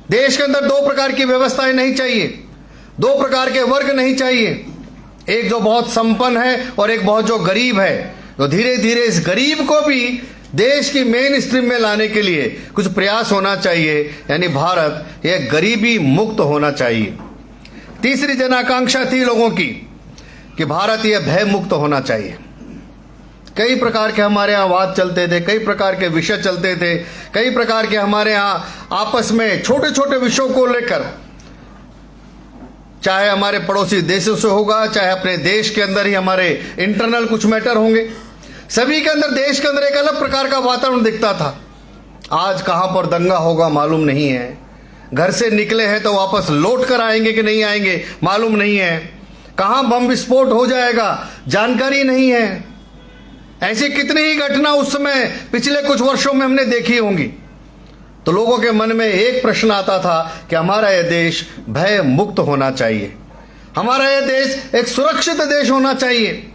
देश के अंदर 2 प्रकार की व्यवस्थाएं नहीं चाहिए, 2 प्रकार के वर्ग नहीं चाहिए, एक जो बहुत संपन्न है और एक बहुत जो गरीब है। तो धीरे धीरे इस गरीब को भी देश की मेन स्ट्रीम में लाने के लिए कुछ प्रयास होना चाहिए। यानी भारत यह गरीबी मुक्त होना चाहिए। तीसरी जन आकांक्षा थी लोगों की कि भारत यह भय मुक्त होना चाहिए। कई प्रकार के हमारे यहाँ वाद चलते थे, कई प्रकार के विषय चलते थे, कई प्रकार के हमारे यहाँ आपस में छोटे छोटे विषयों को लेकर, चाहे हमारे पड़ोसी देशों से होगा, चाहे अपने देश के अंदर ही हमारे इंटरनल कुछ मैटर होंगे, सभी के अंदर, देश के अंदर एक अलग प्रकार का वातावरण दिखता था। आज कहां पर दंगा होगा मालूम नहीं है, घर से निकले हैं तो वापस लौट कर आएंगे कि नहीं आएंगे मालूम नहीं है, कहां बम विस्फोट हो जाएगा जानकारी नहीं है। ऐसी कितनी ही घटना उस समय पिछले कुछ वर्षों में हमने देखी होंगी। तो लोगों के मन में एक प्रश्न आता था कि हमारा यह देश भय मुक्त होना चाहिए, हमारा यह देश एक सुरक्षित देश होना चाहिए।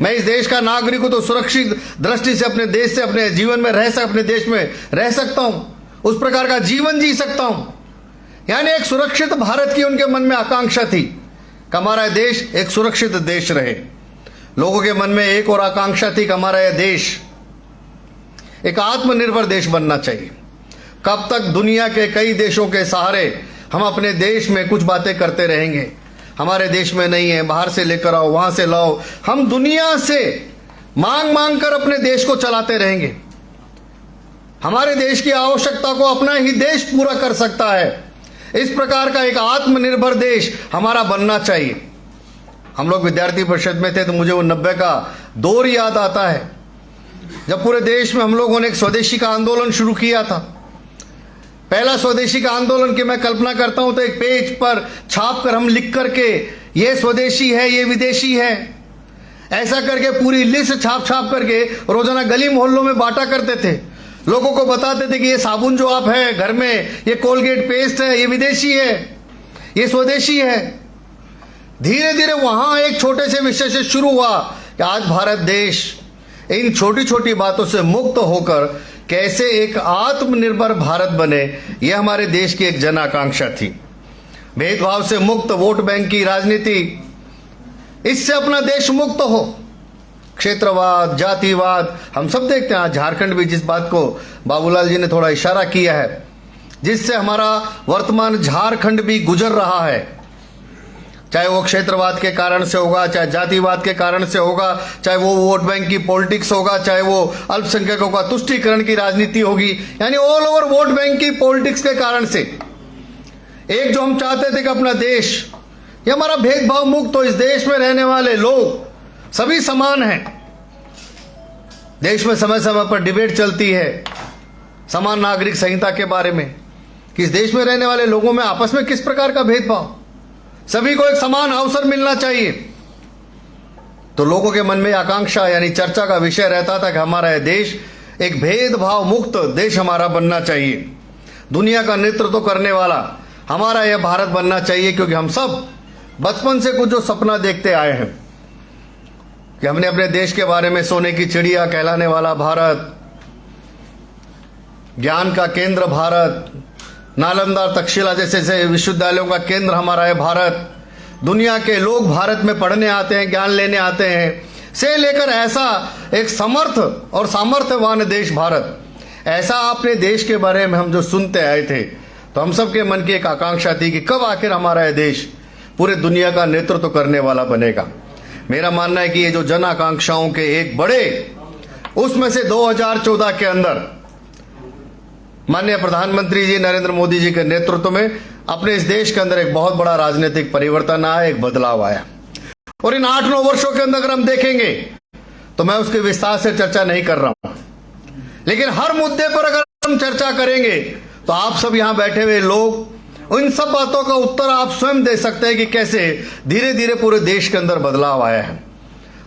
मैं इस देश का नागरिक हूं तो सुरक्षित दृष्टि से अपने देश से, अपने जीवन में अपने देश में रह सकता हूं, उस प्रकार का जीवन जी सकता हूं। यानी एक सुरक्षित भारत की उनके मन में आकांक्षा थी कि हमारा देश एक सुरक्षित देश रहे। लोगों के मन में एक और आकांक्षा थी कि हमारा यह देश एक आत्मनिर्भर देश बनना चाहिए। कब तक दुनिया के कई देशों के सहारे हम अपने देश में कुछ बातें करते रहेंगे, हमारे देश में नहीं है, बाहर से लेकर आओ, वहां से लाओ, हम दुनिया से मांग मांग कर अपने देश को चलाते रहेंगे। हमारे देश की आवश्यकता को अपना ही देश पूरा कर सकता है। इस प्रकार का एक आत्मनिर्भर देश हमारा बनना चाहिए। हम लोग विद्यार्थी परिषद में थे तो मुझे वो 90 का दौर याद आता है जब पूरे देश में हम लोगों ने एक स्वदेशी का आंदोलन शुरू किया था। पहला स्वदेशी का आंदोलन की मैं कल्पना करता हूं तो एक पेज पर छाप कर हम लिख करके ये स्वदेशी है, ये विदेशी है, ऐसा करके पूरी लिस्ट छाप छाप करके रोजाना गली मोहल्लों में बांटा करते थे। लोगों को बताते थे कि ये साबुन जो आप है घर में, ये कोलगेट पेस्ट है, ये विदेशी है, ये स्वदेशी है। धीरे धीरे वहां एक छोटे से विषय से शुरू हुआ कि आज भारत देश इन छोटी छोटी बातों से मुक्त होकर कैसे एक आत्मनिर्भर भारत बने, यह हमारे देश की एक जन आकांक्षा थी। भेदभाव से मुक्त, वोट बैंक की राजनीति, इससे अपना देश मुक्त हो। क्षेत्रवाद, जातिवाद, हम सब देखते हैं। झारखंड भी जिस बात को बाबूलाल जी ने थोड़ा इशारा किया है, जिससे हमारा वर्तमान झारखंड भी गुजर रहा है, चाहे वो क्षेत्रवाद के कारण से होगा, चाहे जातिवाद के कारण से होगा, चाहे वो वोट बैंक की पॉलिटिक्स होगा, चाहे वो अल्पसंख्यकों का तुष्टीकरण की राजनीति होगी, यानी ऑल ओवर वोट बैंक की पॉलिटिक्स के कारण से एक जो हम चाहते थे कि अपना देश, ये हमारा भेदभाव मुक्त हो, इस देश में रहने वाले लोग सभी समान हैं। देश में समय समय पर डिबेट चलती है समान नागरिक संहिता के बारे में कि इस देश में रहने वाले लोगों में आपस में किस प्रकार का भेदभाव, सभी को एक समान अवसर मिलना चाहिए। तो लोगों के मन में आकांक्षा यानी चर्चा का विषय रहता था कि हमारा यह देश एक भेदभाव मुक्त देश हमारा बनना चाहिए। दुनिया का नेतृत्व करने वाला हमारा यह भारत बनना चाहिए, क्योंकि हम सब बचपन से कुछ जो सपना देखते आए हैं कि हमने अपने देश के बारे में सोने की चिड़िया कहलाने वाला भारत, ज्ञान का केंद्र भारत, नालंदा तक्षशिला जैसे विश्वविद्यालयों का केंद्र हमारा है भारत, दुनिया के लोग भारत में पढ़ने आते हैं, ज्ञान लेने आते हैं, से लेकर ऐसा एक समर्थ और सामर्थ्यवान देश भारत, ऐसा अपने देश के बारे में हम जो सुनते आए थे, तो हम सबके मन की एक आकांक्षा थी कि कब आखिर हमारा यह देश पूरे दुनिया का नेतृत्व करने वाला बनेगा। मेरा मानना है कि ये जो जन आकांक्षाओं के एक बड़े, उसमें से 2014 के अंदर माननीय प्रधानमंत्री जी नरेंद्र मोदी जी के नेतृत्व में अपने इस देश के अंदर एक बहुत बड़ा राजनीतिक परिवर्तन आया, एक बदलाव आया। और इन 8-9 वर्षों के अंदर अगर हम देखेंगे तो मैं उसके विस्तार से चर्चा नहीं कर रहा हूं, लेकिन हर मुद्दे पर अगर हम चर्चा करेंगे तो आप सब यहां बैठे हुए लोग इन सब बातों का उत्तर आप स्वयं दे सकते हैं कि कैसे धीरे धीरे पूरे देश के अंदर बदलाव आया है।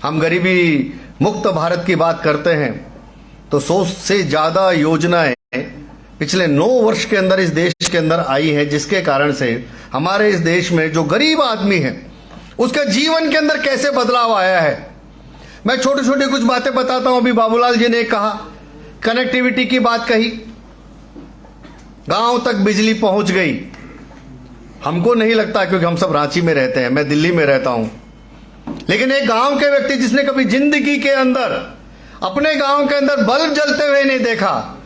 हम गरीबी मुक्त भारत की बात करते हैं तो 100 से ज्यादा योजनाएं पिछले 9 वर्ष के अंदर इस देश के अंदर आई है, जिसके कारण से हमारे इस देश में जो गरीब आदमी है उसके जीवन के अंदर कैसे बदलाव आया है। मैं छोटी छोटी कुछ बातें बताता हूं। अभी बाबूलाल जी ने कहा, कनेक्टिविटी की बात कही, गांव तक बिजली पहुंच गई। हमको नहीं लगता, क्योंकि हम सब रांची में रहते हैं, मैं दिल्ली में रहता हूं, लेकिन एक गांव के व्यक्ति जिसने कभी जिंदगी के अंदर अपने गांव के अंदर बल्ब जलते हुए नहीं देखा,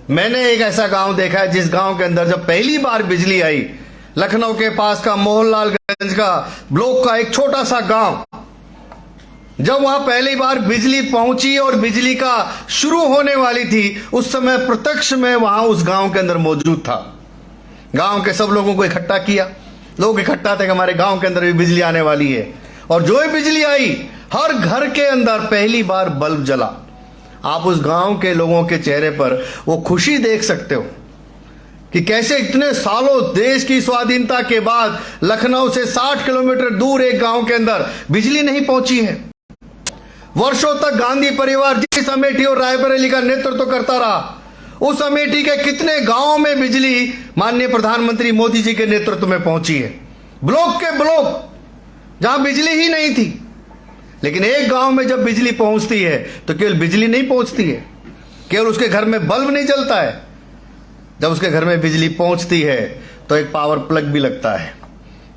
मैंने एक ऐसा गांव देखा है जिस गांव के अंदर जब पहली बार बिजली आई, लखनऊ के पास का मोहनलालगंज का ब्लॉक का एक छोटा सा गांव, जब वहां पहली बार बिजली पहुंची और बिजली का शुरू होने वाली थी, उस समय प्रत्यक्ष में वहां उस गांव के अंदर मौजूद था। गांव के सब लोगों को इकट्ठा किया, लोग इकट्ठा थे कि हमारे गांव के अंदर भी बिजली आने वाली है, और जो ही बिजली आई हर घर के अंदर पहली बार बल्ब जला। आप उस गांव के लोगों के चेहरे पर वो खुशी देख सकते हो कि कैसे इतने सालों देश की स्वाधीनता के बाद लखनऊ से 60 किलोमीटर दूर एक गांव के अंदर बिजली नहीं पहुंची है। वर्षों तक गांधी परिवार जिस अमेठी और रायबरेली का नेतृत्व करता रहा, उस अमेठी के कितने गांवों में बिजली माननीय प्रधानमंत्री मोदी जी के नेतृत्व में पहुंची है। ब्लॉक के ब्लॉक जहां बिजली ही नहीं थी, लेकिन एक गांव में जब बिजली पहुंचती है तो केवल बिजली नहीं पहुंचती है, केवल उसके घर में बल्ब नहीं जलता है। जब उसके घर में बिजली पहुंचती है तो एक पावर प्लग भी लगता है।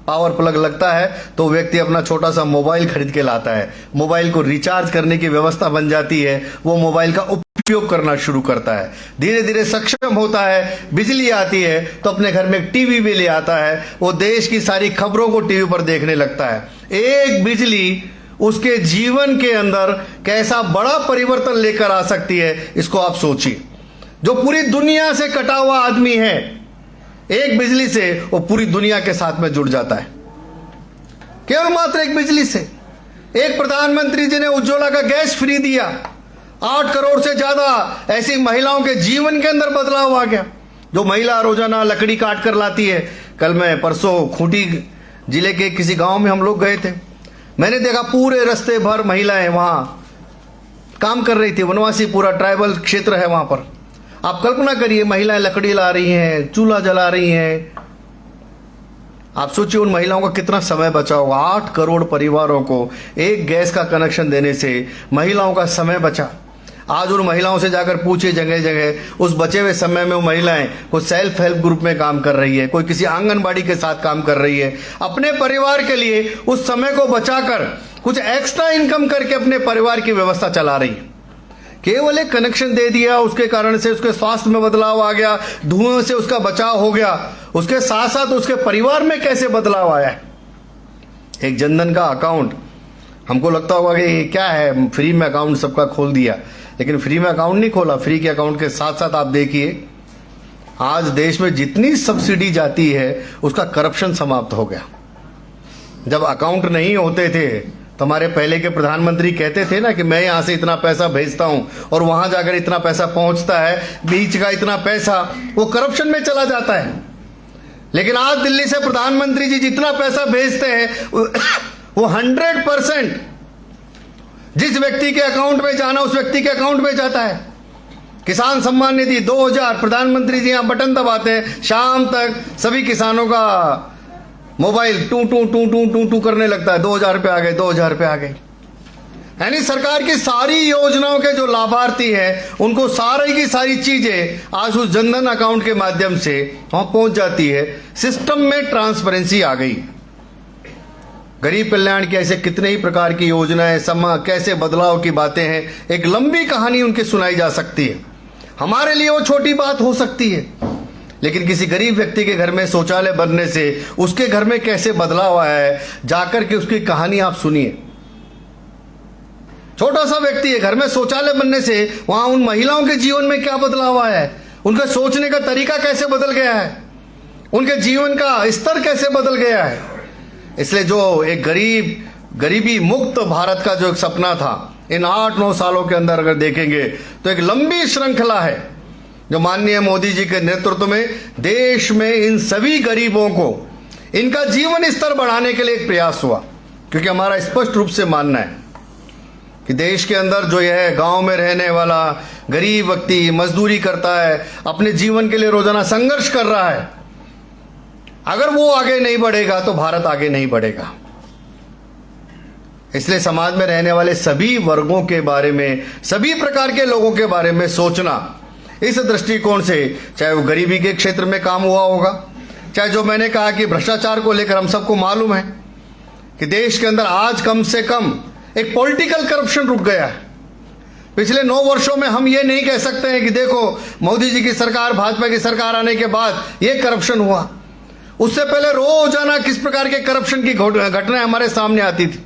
पावर प्लग लगता है तो व्यक्ति अपना छोटा सा मोबाइल खरीद के लाता है, मोबाइल को रिचार्ज करने की व्यवस्था बन जाती है, वो मोबाइल का उपयोग करना शुरू करता है, धीरे धीरे सक्षम होता है। बिजली आती है तो अपने घर में टीवी भी ले आता है, वो देश की सारी खबरों को टीवी पर देखने लगता है। एक बिजली उसके जीवन के अंदर कैसा बड़ा परिवर्तन लेकर आ सकती है, इसको आप सोचिए। जो पूरी दुनिया से कटा हुआ आदमी है, एक बिजली से वो पूरी दुनिया के साथ में जुड़ जाता है, केवल मात्र एक बिजली से। एक प्रधानमंत्री जी ने उज्ज्वला का गैस फ्री दिया, 8 करोड़ से ज्यादा ऐसी महिलाओं के जीवन के अंदर बदलाव आ गया। जो महिला रोजाना लकड़ी काट कर लाती है, कल मैं परसों खूंटी जिले के किसी गांव में हम लोग गए थे, मैंने देखा पूरे रास्ते भर महिलाएं वहां काम कर रही थी। वनवासी पूरा ट्राइबल क्षेत्र है वहां पर। आप कल्पना करिए, महिलाएं लकड़ी ला रही हैं, चूल्हा जला रही हैं। आप सोचिए उन महिलाओं का कितना समय बचा होगा। 8 करोड़ परिवारों को एक गैस का कनेक्शन देने से महिलाओं का समय बचा। आज उन महिलाओं से जाकर पूछिए जगह जगह, उस बचे हुए समय में वो महिलाएं कोई सेल्फ हेल्प ग्रुप में काम कर रही है, कोई किसी आंगनबाड़ी के साथ काम कर रही है, अपने परिवार के लिए उस समय को बचाकर कुछ एक्स्ट्रा इनकम करके अपने परिवार की व्यवस्था चला रही है। केवल एक कनेक्शन दे दिया, उसके कारण से उसके स्वास्थ्य में बदलाव आ गया, धुएं से उसका बचाव हो गया, उसके साथ साथ उसके परिवार में कैसे बदलाव आया है। एक जनधन का अकाउंट, हमको लगता होगा कि क्या है, फ्री में अकाउंट सबका खोल दिया, लेकिन फ्री में अकाउंट नहीं खोला। फ्री के अकाउंट के साथ साथ आप देखिए, आज देश में जितनी सब्सिडी जाती है उसका करप्शन समाप्त हो गया। जब अकाउंट नहीं होते थे तो हमारे पहले के प्रधानमंत्री कहते थे ना कि मैं यहां से इतना पैसा भेजता हूं और वहां जाकर इतना पैसा पहुंचता है, बीच का इतना पैसा वो करप्शन में चला जाता है। लेकिन आज दिल्ली से प्रधानमंत्री जी जितना पैसा भेजते हैं वो 100% जिस व्यक्ति के अकाउंट में जाना उस व्यक्ति के अकाउंट में जाता है। किसान सम्मान निधि 2000, प्रधानमंत्री जी यहाँ बटन दबाते हैं, शाम तक सभी किसानों का मोबाइल टू टू टू टू टू टू करने लगता है, 2000 रुपये आ गए, 2000 रुपये आ गए। यानी सरकार की सारी योजनाओं के जो लाभार्थी हैं उनको सारी की सारी चीजें आज उस जनधन अकाउंट के माध्यम से वहां पहुंच जाती है। सिस्टम में ट्रांसपेरेंसी आ गई। गरीब कल्याण की ऐसे कितने ही प्रकार की योजनाएं, कैसे बदलाव की बातें हैं, एक लंबी कहानी उनकी सुनाई जा सकती है। हमारे लिए वो छोटी बात हो सकती है, लेकिन किसी गरीब व्यक्ति के घर में शौचालय बनने से उसके घर में कैसे बदलाव आया है, जाकर के उसकी कहानी आप सुनिए। छोटा सा व्यक्ति है, घर में शौचालय बनने से वहां उन महिलाओं के जीवन में क्या बदलाव आया है, उनका सोचने का तरीका कैसे बदल गया है, उनके जीवन का स्तर कैसे बदल गया है। इसलिए जो एक गरीबी मुक्त भारत का जो एक सपना था, इन 8-9 सालों के अंदर अगर देखेंगे तो एक लंबी श्रृंखला है जो माननीय मोदी जी के नेतृत्व में देश में इन सभी गरीबों को इनका जीवन स्तर बढ़ाने के लिए एक प्रयास हुआ। क्योंकि हमारा स्पष्ट रूप से मानना है कि देश के अंदर जो यह गांव में रहने वाला गरीब व्यक्ति मजदूरी करता है, अपने जीवन के लिए रोजाना संघर्ष कर रहा है, अगर वो आगे नहीं बढ़ेगा तो भारत आगे नहीं बढ़ेगा। इसलिए समाज में रहने वाले सभी वर्गों के बारे में, सभी प्रकार के लोगों के बारे में सोचना, इस दृष्टिकोण से, चाहे वो गरीबी के क्षेत्र में काम हुआ होगा, चाहे जो मैंने कहा कि भ्रष्टाचार को लेकर हम सबको मालूम है कि देश के अंदर आज कम से कम एक पॉलिटिकल करप्शन रुक गया है। पिछले 9 वर्षों में हम ये नहीं कह सकते हैं कि देखो मोदी जी की सरकार, भाजपा की सरकार आने के बाद ये करप्शन हुआ। उससे पहले रोजाना किस प्रकार के करप्शन की घटनाएं हमारे सामने आती थी।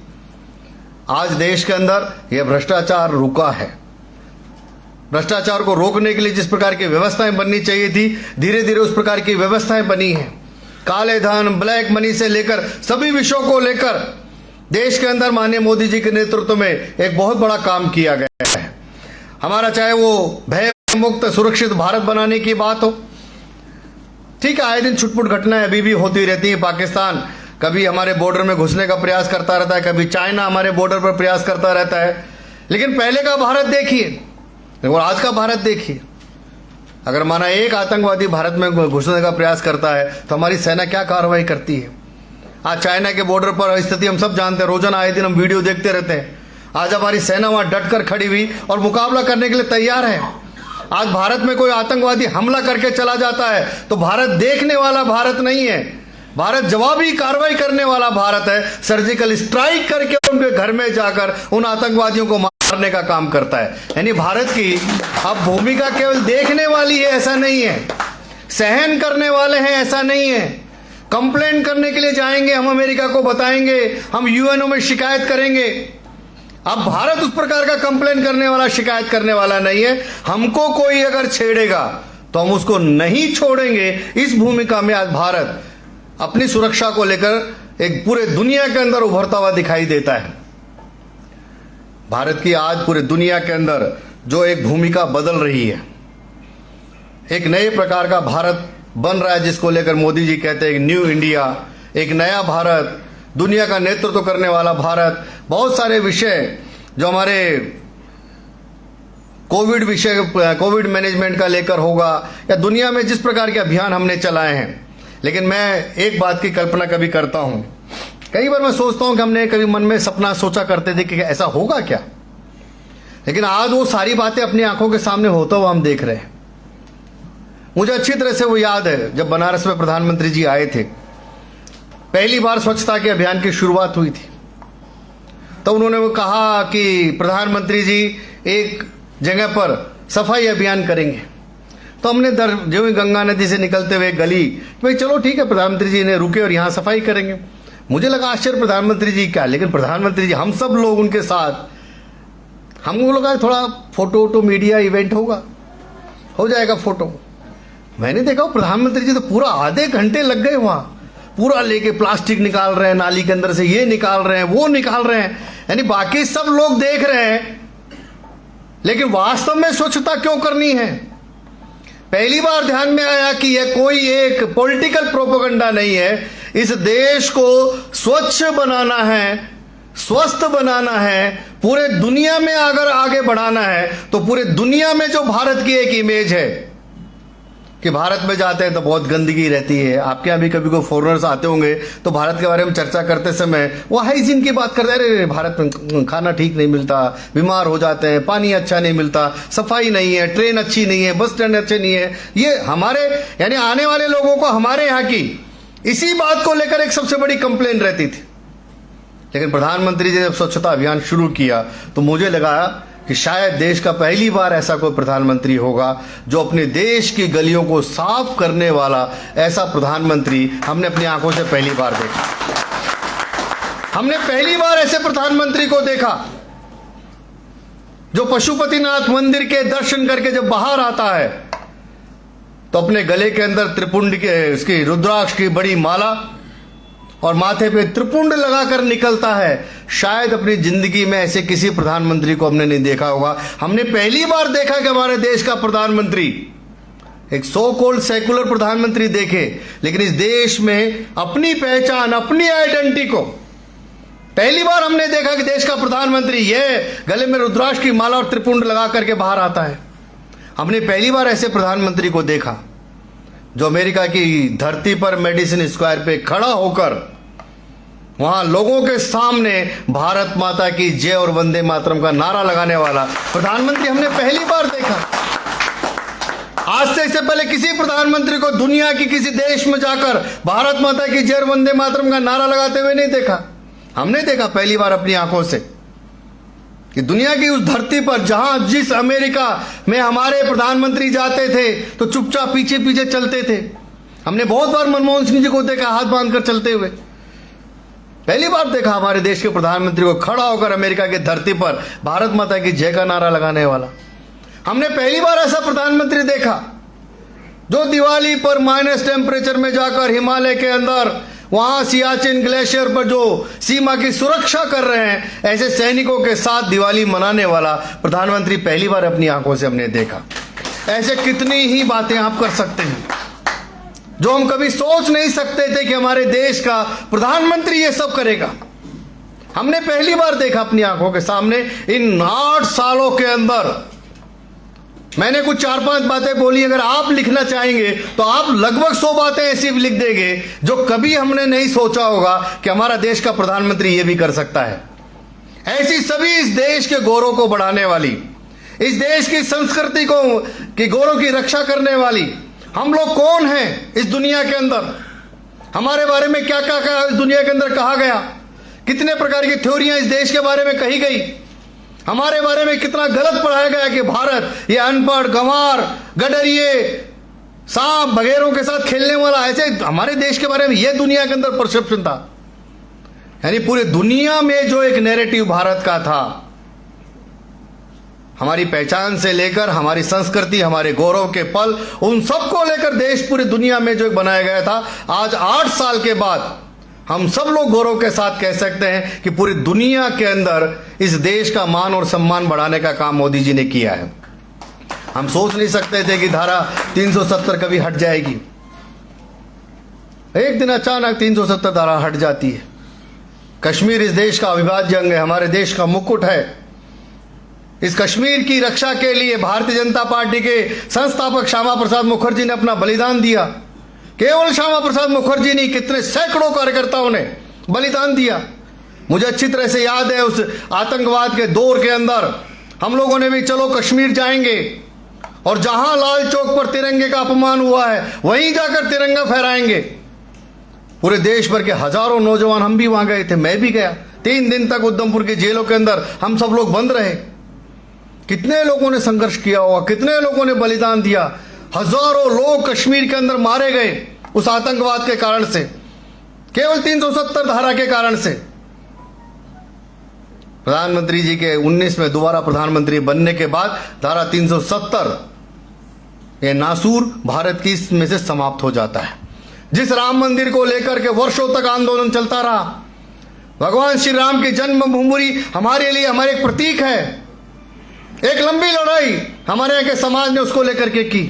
आज देश के अंदर यह भ्रष्टाचार रुका है। भ्रष्टाचार को रोकने के लिए जिस प्रकार की व्यवस्थाएं बननी चाहिए थी, धीरे धीरे उस प्रकार की व्यवस्थाएं बनी हैं। काले धन, ब्लैक मनी से लेकर सभी विषयों को लेकर देश के अंदर माननीय मोदी जी के नेतृत्व में एक बहुत बड़ा काम किया गया है। हमारा चाहे वो भय मुक्त सुरक्षित भारत बनाने की बात हो, ठीक है, आए दिन छुटपुट घटनाएं अभी भी होती रहती हैं। पाकिस्तान कभी हमारे बॉर्डर में घुसने का प्रयास करता रहता है, कभी चाइना हमारे बॉर्डर पर प्रयास करता रहता है। लेकिन पहले का भारत देखिए और आज का भारत देखिए। अगर माना एक आतंकवादी भारत में घुसने का प्रयास करता है तो हमारी सेना क्या कार्रवाई करती है। आज चाइना के बॉर्डर पर स्थिति हम सब जानते हैं, रोजाना आए दिन हम वीडियो देखते रहते हैं। आज हमारी सेना वहां डटकर खड़ी हुई और मुकाबला करने के लिए तैयार है। आज भारत में कोई आतंकवादी हमला करके चला जाता है तो भारत देखने वाला भारत नहीं है, भारत जवाबी कार्रवाई करने वाला भारत है। सर्जिकल स्ट्राइक करके उनके घर में जाकर उन आतंकवादियों को मारने का काम करता है। यानी भारत की अब भूमिका केवल देखने वाली है ऐसा नहीं है, सहन करने वाले हैं ऐसा नहीं है, कंप्लेंट करने के लिए जाएंगे, हम अमेरिका को बताएंगे, हम यूएनओ में शिकायत करेंगे। अब भारत उस प्रकार का कंप्लेंट करने वाला, शिकायत करने वाला नहीं है। हमको कोई अगर छेड़ेगा तो हम उसको नहीं छोड़ेंगे। इस भूमिका में आज भारत अपनी सुरक्षा को लेकर एक पूरे दुनिया के अंदर उभरता हुआ दिखाई देता है। भारत की आज पूरे दुनिया के अंदर जो एक भूमिका बदल रही है, एक नए प्रकार का भारत बन रहा है, जिसको लेकर मोदी जी कहते हैं न्यू इंडिया, एक नया भारत, दुनिया का नेतृत्व करने वाला भारत। बहुत सारे विषय जो हमारे कोविड मैनेजमेंट का लेकर होगा, या दुनिया में जिस प्रकार के अभियान हमने चलाए हैं। लेकिन मैं एक बात की कल्पना कभी करता हूं, कई बार मैं सोचता हूं कि हमने कभी मन में सपना सोचा करते थे कि ऐसा होगा क्या, लेकिन आज वो सारी बातें अपनी आंखों के सामने होता हुआ हम देख रहे हैं। मुझे अच्छी तरह से वो याद है जब बनारस में प्रधानमंत्री जी आए थे, पहली बार स्वच्छता के अभियान की शुरुआत हुई थी, तो उन्होंने वो कहा कि प्रधानमंत्री जी एक जगह पर सफाई अभियान करेंगे। तो हमने जो ही गंगा नदी से निकलते हुए गली, भाई चलो ठीक है, प्रधानमंत्री जी ने रुके और यहाँ सफाई करेंगे। मुझे लगा आश्चर्य, प्रधानमंत्री जी क्या, लेकिन प्रधानमंत्री जी हम सब लोग उनके साथ, हमको लगा थोड़ा फोटो मीडिया इवेंट होगा, हो जाएगा फोटो। मैंने देखा प्रधानमंत्री जी तो पूरा आधे घंटे लग गए वहां, पूरा लेके प्लास्टिक निकाल रहे हैं नाली के अंदर से, ये निकाल रहे हैं, वो निकाल रहे हैं। यानी बाकी सब लोग देख रहे हैं, लेकिन वास्तव में स्वच्छता क्यों करनी है। पहली बार ध्यान में आया कि यह कोई एक पॉलिटिकल प्रोपेगेंडा नहीं है। इस देश को स्वच्छ बनाना है, स्वस्थ बनाना है, पूरे दुनिया में अगर आगे बढ़ाना है तो पूरे दुनिया में जो भारत की एक इमेज है कि भारत में जाते हैं तो बहुत गंदगी रहती है। आपके यहाँ भी कभी कोई फॉरेनर्स आते होंगे तो भारत के बारे में चर्चा करते समय वो हाइजीन की बात करते हैं, अरे भारत में खाना ठीक नहीं मिलता, बीमार हो जाते हैं, पानी अच्छा नहीं मिलता, सफाई नहीं है, ट्रेन अच्छी नहीं है, बस स्टैंड अच्छे नहीं है। ये हमारे यानी आने वाले लोगों को हमारे यहाँ की इसी बात को लेकर एक सबसे बड़ी कंप्लेन रहती थी। लेकिन प्रधानमंत्री जी ने जब स्वच्छता अभियान शुरू किया तो मुझे लगा कि शायद देश का पहली बार ऐसा कोई प्रधानमंत्री होगा जो अपने देश की गलियों को साफ करने वाला ऐसा प्रधानमंत्री हमने अपनी आंखों से पहली बार देखा। हमने पहली बार ऐसे प्रधानमंत्री को देखा जो पशुपतिनाथ मंदिर के दर्शन करके जब बाहर आता है तो अपने गले के अंदर त्रिपुंड के उसकी रुद्राक्ष की बड़ी माला और माथे पे त्रिपुंड लगाकर निकलता है। शायद अपनी जिंदगी में ऐसे किसी प्रधानमंत्री को हमने नहीं देखा होगा। हमने पहली बार देखा कि हमारे देश का प्रधानमंत्री एक सो कॉल्ड सेकुलर प्रधानमंत्री देखे, लेकिन इस देश में अपनी पहचान, अपनी आइडेंटिटी को पहली बार हमने देखा कि देश का प्रधानमंत्री ये गले में रुद्राक्ष की माला और त्रिपुंड लगा करके बाहर आता है। हमने पहली बार ऐसे प्रधानमंत्री को देखा जो अमेरिका की धरती पर मेडिसिन स्क्वायर पे खड़ा होकर वहां लोगों के सामने भारत माता की जय और वंदे मातरम का नारा लगाने वाला प्रधानमंत्री हमने पहली बार देखा। आज से इससे पहले किसी प्रधानमंत्री को दुनिया की किसी देश में जाकर भारत माता की जय और वंदे मातरम का नारा लगाते हुए नहीं देखा। हमने देखा पहली बार अपनी आंखों से कि दुनिया की उस धरती पर जहां जिस अमेरिका में हमारे प्रधानमंत्री जाते थे तो चुपचाप पीछे पीछे चलते थे। हमने बहुत बार मनमोहन सिंह जी को देखा हाथ बांधकर चलते हुए। पहली बार देखा हमारे देश के प्रधानमंत्री को खड़ा होकर अमेरिका की धरती पर भारत माता की जय का नारा लगाने वाला। हमने पहली बार ऐसा प्रधानमंत्री देखा जो दिवाली पर माइनस टेम्परेचर में जाकर हिमालय के अंदर वहां सियाचिन ग्लेशियर पर जो सीमा की सुरक्षा कर रहे हैं ऐसे सैनिकों के साथ दिवाली मनाने वाला प्रधानमंत्री पहली बार अपनी आंखों से हमने देखा। ऐसे कितनी ही बातें आप कर सकते हैं जो हम कभी सोच नहीं सकते थे कि हमारे देश का प्रधानमंत्री ये सब करेगा। हमने पहली बार देखा अपनी आंखों के सामने। इन 8 सालों के अंदर मैंने कुछ 4-5 बातें बोली, अगर आप लिखना चाहेंगे तो आप लगभग 100 बातें ऐसी भी लिख देंगे जो कभी हमने नहीं सोचा होगा कि हमारा देश का प्रधानमंत्री ये भी कर सकता है। ऐसी सभी इस देश के गौरव को बढ़ाने वाली, इस देश की संस्कृति को की गौरव की रक्षा करने वाली हम लोग कौन हैं इस दुनिया के अंदर, हमारे बारे में क्या क्या इस दुनिया के अंदर कहा गया, कितने प्रकार की थ्योरियां इस देश के बारे में कही गई, हमारे बारे में कितना गलत पढ़ाया गया कि भारत ये अनपढ़, गंवार, गडरिए, सांप बगैरों के साथ खेलने वाला, ऐसे हमारे देश के बारे में ये दुनिया के अंदर परसेप्शन था। यानी पूरे दुनिया में जो एक नैरेटिव भारत का था, हमारी पहचान से लेकर हमारी संस्कृति, हमारे गौरव के पल, उन सबको लेकर देश पूरी दुनिया में जो एक बनाया गया था, आज 8 साल के बाद हम सब लोग गौरव के साथ कह सकते हैं कि पूरी दुनिया के अंदर इस देश का मान और सम्मान बढ़ाने का काम मोदी जी ने किया है। हम सोच नहीं सकते थे कि धारा 370 कभी हट जाएगी। एक दिन अचानक 370 धारा हट जाती है। कश्मीर इस देश का अविभाज्य अंग है, हमारे देश का मुकुट है। इस कश्मीर की रक्षा के लिए भारतीय जनता पार्टी के संस्थापक श्यामा प्रसाद मुखर्जी ने अपना बलिदान दिया। केवल श्यामा प्रसाद मुखर्जी नहीं, कितने सैकड़ों कार्यकर्ताओं ने बलिदान दिया। मुझे अच्छी तरह से याद है उस आतंकवाद के दौर के अंदर हम लोगों ने भी चलो कश्मीर जाएंगे और जहां लाल चौक पर तिरंगे का अपमान हुआ है वहीं जाकर तिरंगा फहराएंगे। पूरे देश भर के हजारों नौजवान, हम भी वहां गए थे, मैं भी गया। 3 दिन तक उधमपुर की जेलों के अंदर हम सब लोग बंद रहे। कितने लोगों ने संघर्ष किया होगा, कितने लोगों ने बलिदान दिया। हजारों लोग कश्मीर के अंदर मारे गए उस आतंकवाद के कारण से, केवल 370 धारा के कारण से। प्रधानमंत्री जी के 19 में दोबारा प्रधानमंत्री बनने के बाद धारा 370 ये नासूर भारत की में से समाप्त हो जाता है। जिस राम मंदिर को लेकर के वर्षों तक आंदोलन चलता रहा, भगवान श्री राम की जन्मभूमि हमारे लिए हमारे एक प्रतीक है। एक लंबी लड़ाई हमारे यहाँ के समाज ने उसको लेकर के की,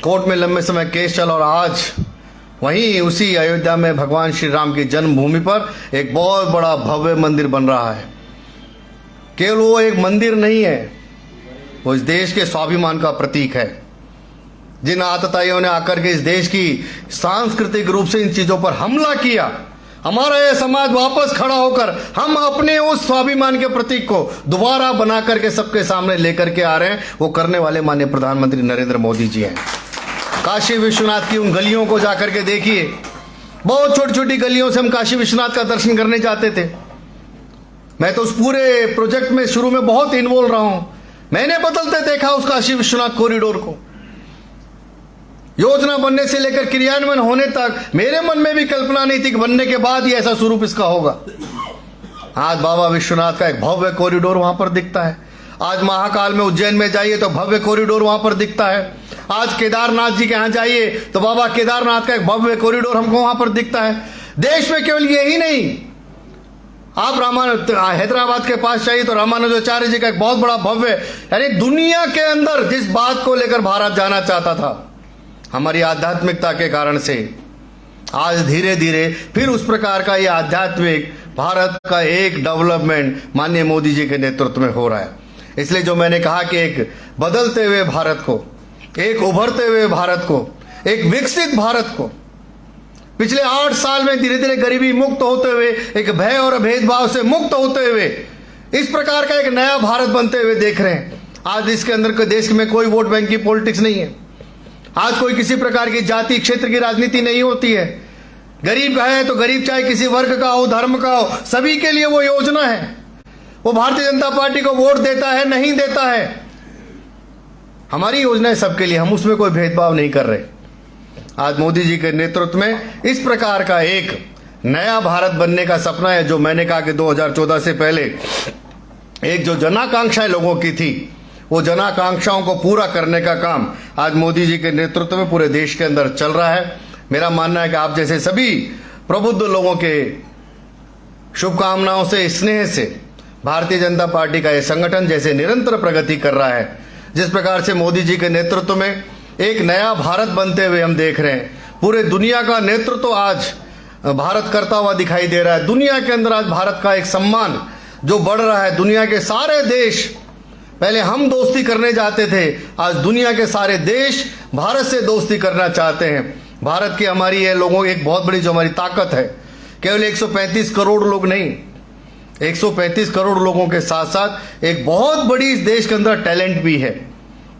कोर्ट में लंबे समय केस चला और आज वहीं उसी अयोध्या में भगवान श्री राम की जन्मभूमि पर एक बहुत बड़ा भव्य मंदिर बन रहा है। केवल वो एक मंदिर नहीं है, वो इस देश के स्वाभिमान का प्रतीक है। जिन आतताइयों ने आकर के इस देश की सांस्कृतिक रूप से इन चीजों पर हमला किया, हमारा यह समाज वापस खड़ा होकर हम अपने उस स्वाभिमान के प्रतीक को दोबारा बना करके सबके सामने लेकर के आ रहे हैं। वो करने वाले माननीय प्रधानमंत्री नरेंद्र मोदी जी हैं। काशी विश्वनाथ की उन गलियों को जाकर के देखिए, बहुत छोटी छोटी गलियों से हम काशी विश्वनाथ का दर्शन करने जाते थे। मैं तो उस पूरे प्रोजेक्ट में शुरू में बहुत इन्वॉल्व रहा हूं। मैंने बदलते देखा उस काशी विश्वनाथ कॉरिडोर को। योजना बनने से लेकर क्रियान्वयन होने तक मेरे मन में भी कल्पना नहीं थी कि बनने के बाद ही ऐसा स्वरूप इसका होगा। आज बाबा विश्वनाथ का एक भव्य कॉरिडोर वहां पर दिखता है। आज महाकाल में उज्जैन में जाइए तो भव्य कॉरिडोर वहां पर दिखता है। आज केदारनाथ जी के यहां जाइए तो बाबा केदारनाथ का एक भव्य कॉरिडोर हमको वहां पर दिखता है। देश में केवल यही नहीं, आप हैदराबाद के पास चाहिए तो रामानुजाचार्य जी का एक बहुत बड़ा भव्य, यानी दुनिया के अंदर जिस बात को लेकर भारत जाना चाहता था, हमारी आध्यात्मिकता के कारण से आज धीरे धीरे फिर उस प्रकार का ये आध्यात्मिक भारत का एक डेवलपमेंट माननीय मोदी जी के नेतृत्व में हो रहा है। इसलिए जो मैंने कहा कि एक बदलते हुए भारत को, एक उभरते हुए भारत को, एक विकसित भारत को पिछले 8 साल में धीरे धीरे गरीबी मुक्त होते हुए, एक भय और भेदभाव से मुक्त होते हुए इस प्रकार का एक नया भारत बनते हुए देख रहे हैं। आज इसके अंदर के देश में कोई वोट बैंक की पॉलिटिक्स नहीं है। आज कोई किसी प्रकार की जाति क्षेत्र की राजनीति नहीं होती है। गरीब का है तो गरीब चाहे किसी वर्ग का हो, धर्म का हो, सभी के लिए वो योजना है। वो भारतीय जनता पार्टी को वोट देता है, नहीं देता है, हमारी योजना है सबके लिए, हम उसमें कोई भेदभाव नहीं कर रहे। आज मोदी जी के नेतृत्व में इस प्रकार का एक नया भारत बनने का सपना है। जो मैंने कहा कि 2014 से पहले एक जो जनाकांक्षाएं लोगों की थी, वो जनाकांक्षाओं को पूरा करने का काम आज मोदी जी के नेतृत्व में पूरे देश के अंदर चल रहा है। मेरा मानना है कि आप जैसे सभी प्रबुद्ध लोगों के शुभकामनाओं से, स्नेह से भारतीय जनता पार्टी का यह संगठन जैसे निरंतर प्रगति कर रहा है, जिस प्रकार से मोदी जी के नेतृत्व में एक नया भारत बनते हुए हम देख रहे हैं। पूरे दुनिया का नेतृत्व आज भारत करता हुआ दिखाई दे रहा है। दुनिया के अंदर आज भारत का एक सम्मान जो बढ़ रहा है। दुनिया के सारे देश, पहले हम दोस्ती करने जाते थे, आज दुनिया के सारे देश भारत से दोस्ती करना चाहते हैं। भारत की हमारी ये लोगों की एक बहुत बड़ी जो हमारी ताकत है, केवल 135 करोड़ लोग नहीं, 135 करोड़ लोगों के साथ साथ एक बहुत बड़ी इस देश के अंदर टैलेंट भी है।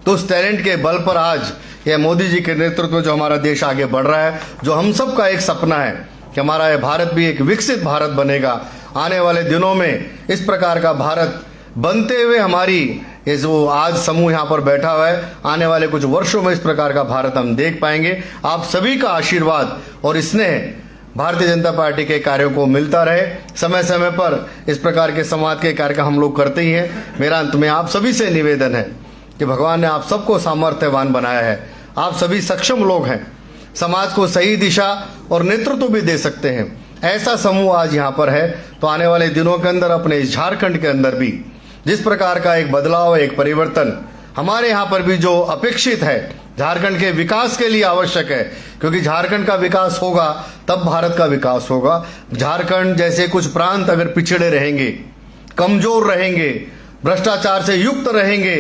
तो उस टैलेंट के बल पर आज ये मोदी जी के नेतृत्व में जो हमारा देश आगे बढ़ रहा है, जो हम सब का एक सपना है कि हमारा ये भारत भी एक विकसित भारत बनेगा। आने वाले दिनों में इस प्रकार का भारत बनते हुए हमारी ये जो आज समूह यहाँ पर बैठा हुआ है, आने वाले कुछ वर्षों में इस प्रकार का भारत हम देख पाएंगे। आप सभी का आशीर्वाद और स्नेह भारतीय जनता पार्टी के कार्यों को मिलता रहे। समय समय पर इस प्रकार के संवाद के कार्यक्रम हम लोग करते ही हैं। मेरा अंत में आप सभी से निवेदन है कि भगवान ने आप सबको सामर्थ्यवान बनाया है। आप सभी सक्षम लोग हैं, समाज को सही दिशा और नेतृत्व भी दे सकते हैं। ऐसा समूह आज यहाँ पर है। तो आने वाले दिनों के अंदर अपने इस झारखंड के अंदर भी जिस प्रकार का एक बदलाव, एक परिवर्तन हमारे यहाँ पर भी जो अपेक्षित है, झारखंड के विकास के लिए आवश्यक है, क्योंकि झारखंड का विकास होगा तब भारत का विकास होगा। झारखंड जैसे कुछ प्रांत अगर पिछड़े रहेंगे, कमजोर रहेंगे, भ्रष्टाचार से युक्त रहेंगे,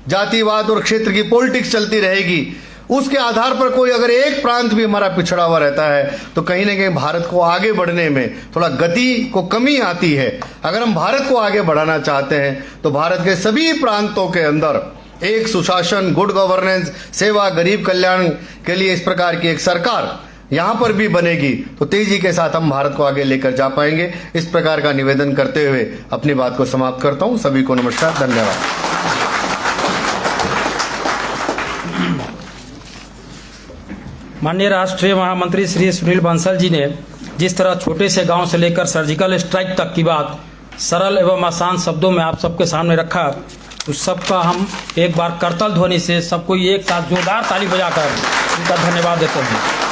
जातिवाद और क्षेत्र की पॉलिटिक्स चलती रहेगी, उसके आधार पर कोई अगर एक प्रांत भी हमारा पिछड़ा हुआ रहता है तो कहीं ना कहीं भारत को आगे बढ़ने में थोड़ा गति को कमी आती है। अगर हम भारत को आगे बढ़ाना चाहते हैं तो भारत के सभी प्रांतों के अंदर एक सुशासन, गुड गवर्नेंस, सेवा, गरीब कल्याण के लिए इस प्रकार की एक सरकार यहाँ पर भी बनेगी तो तेजी के साथ हम भारत को आगे लेकर जा पाएंगे। इस प्रकार का निवेदन करते हुए अपनी बात को समाप्त करता हूँ। सभी को नमस्कार, धन्यवाद। माननीय राष्ट्रीय महामंत्री श्री सुनील बंसल जी ने जिस तरह छोटे से गांव से लेकर सर्जिकल स्ट्राइक तक की बात सरल एवं आसान शब्दों में आप सबके सामने रखा, उस सबका हम एक बार करतल ध्वनि से सबको एक साथ जोरदार ताली बजाकर उनका धन्यवाद देते हैं।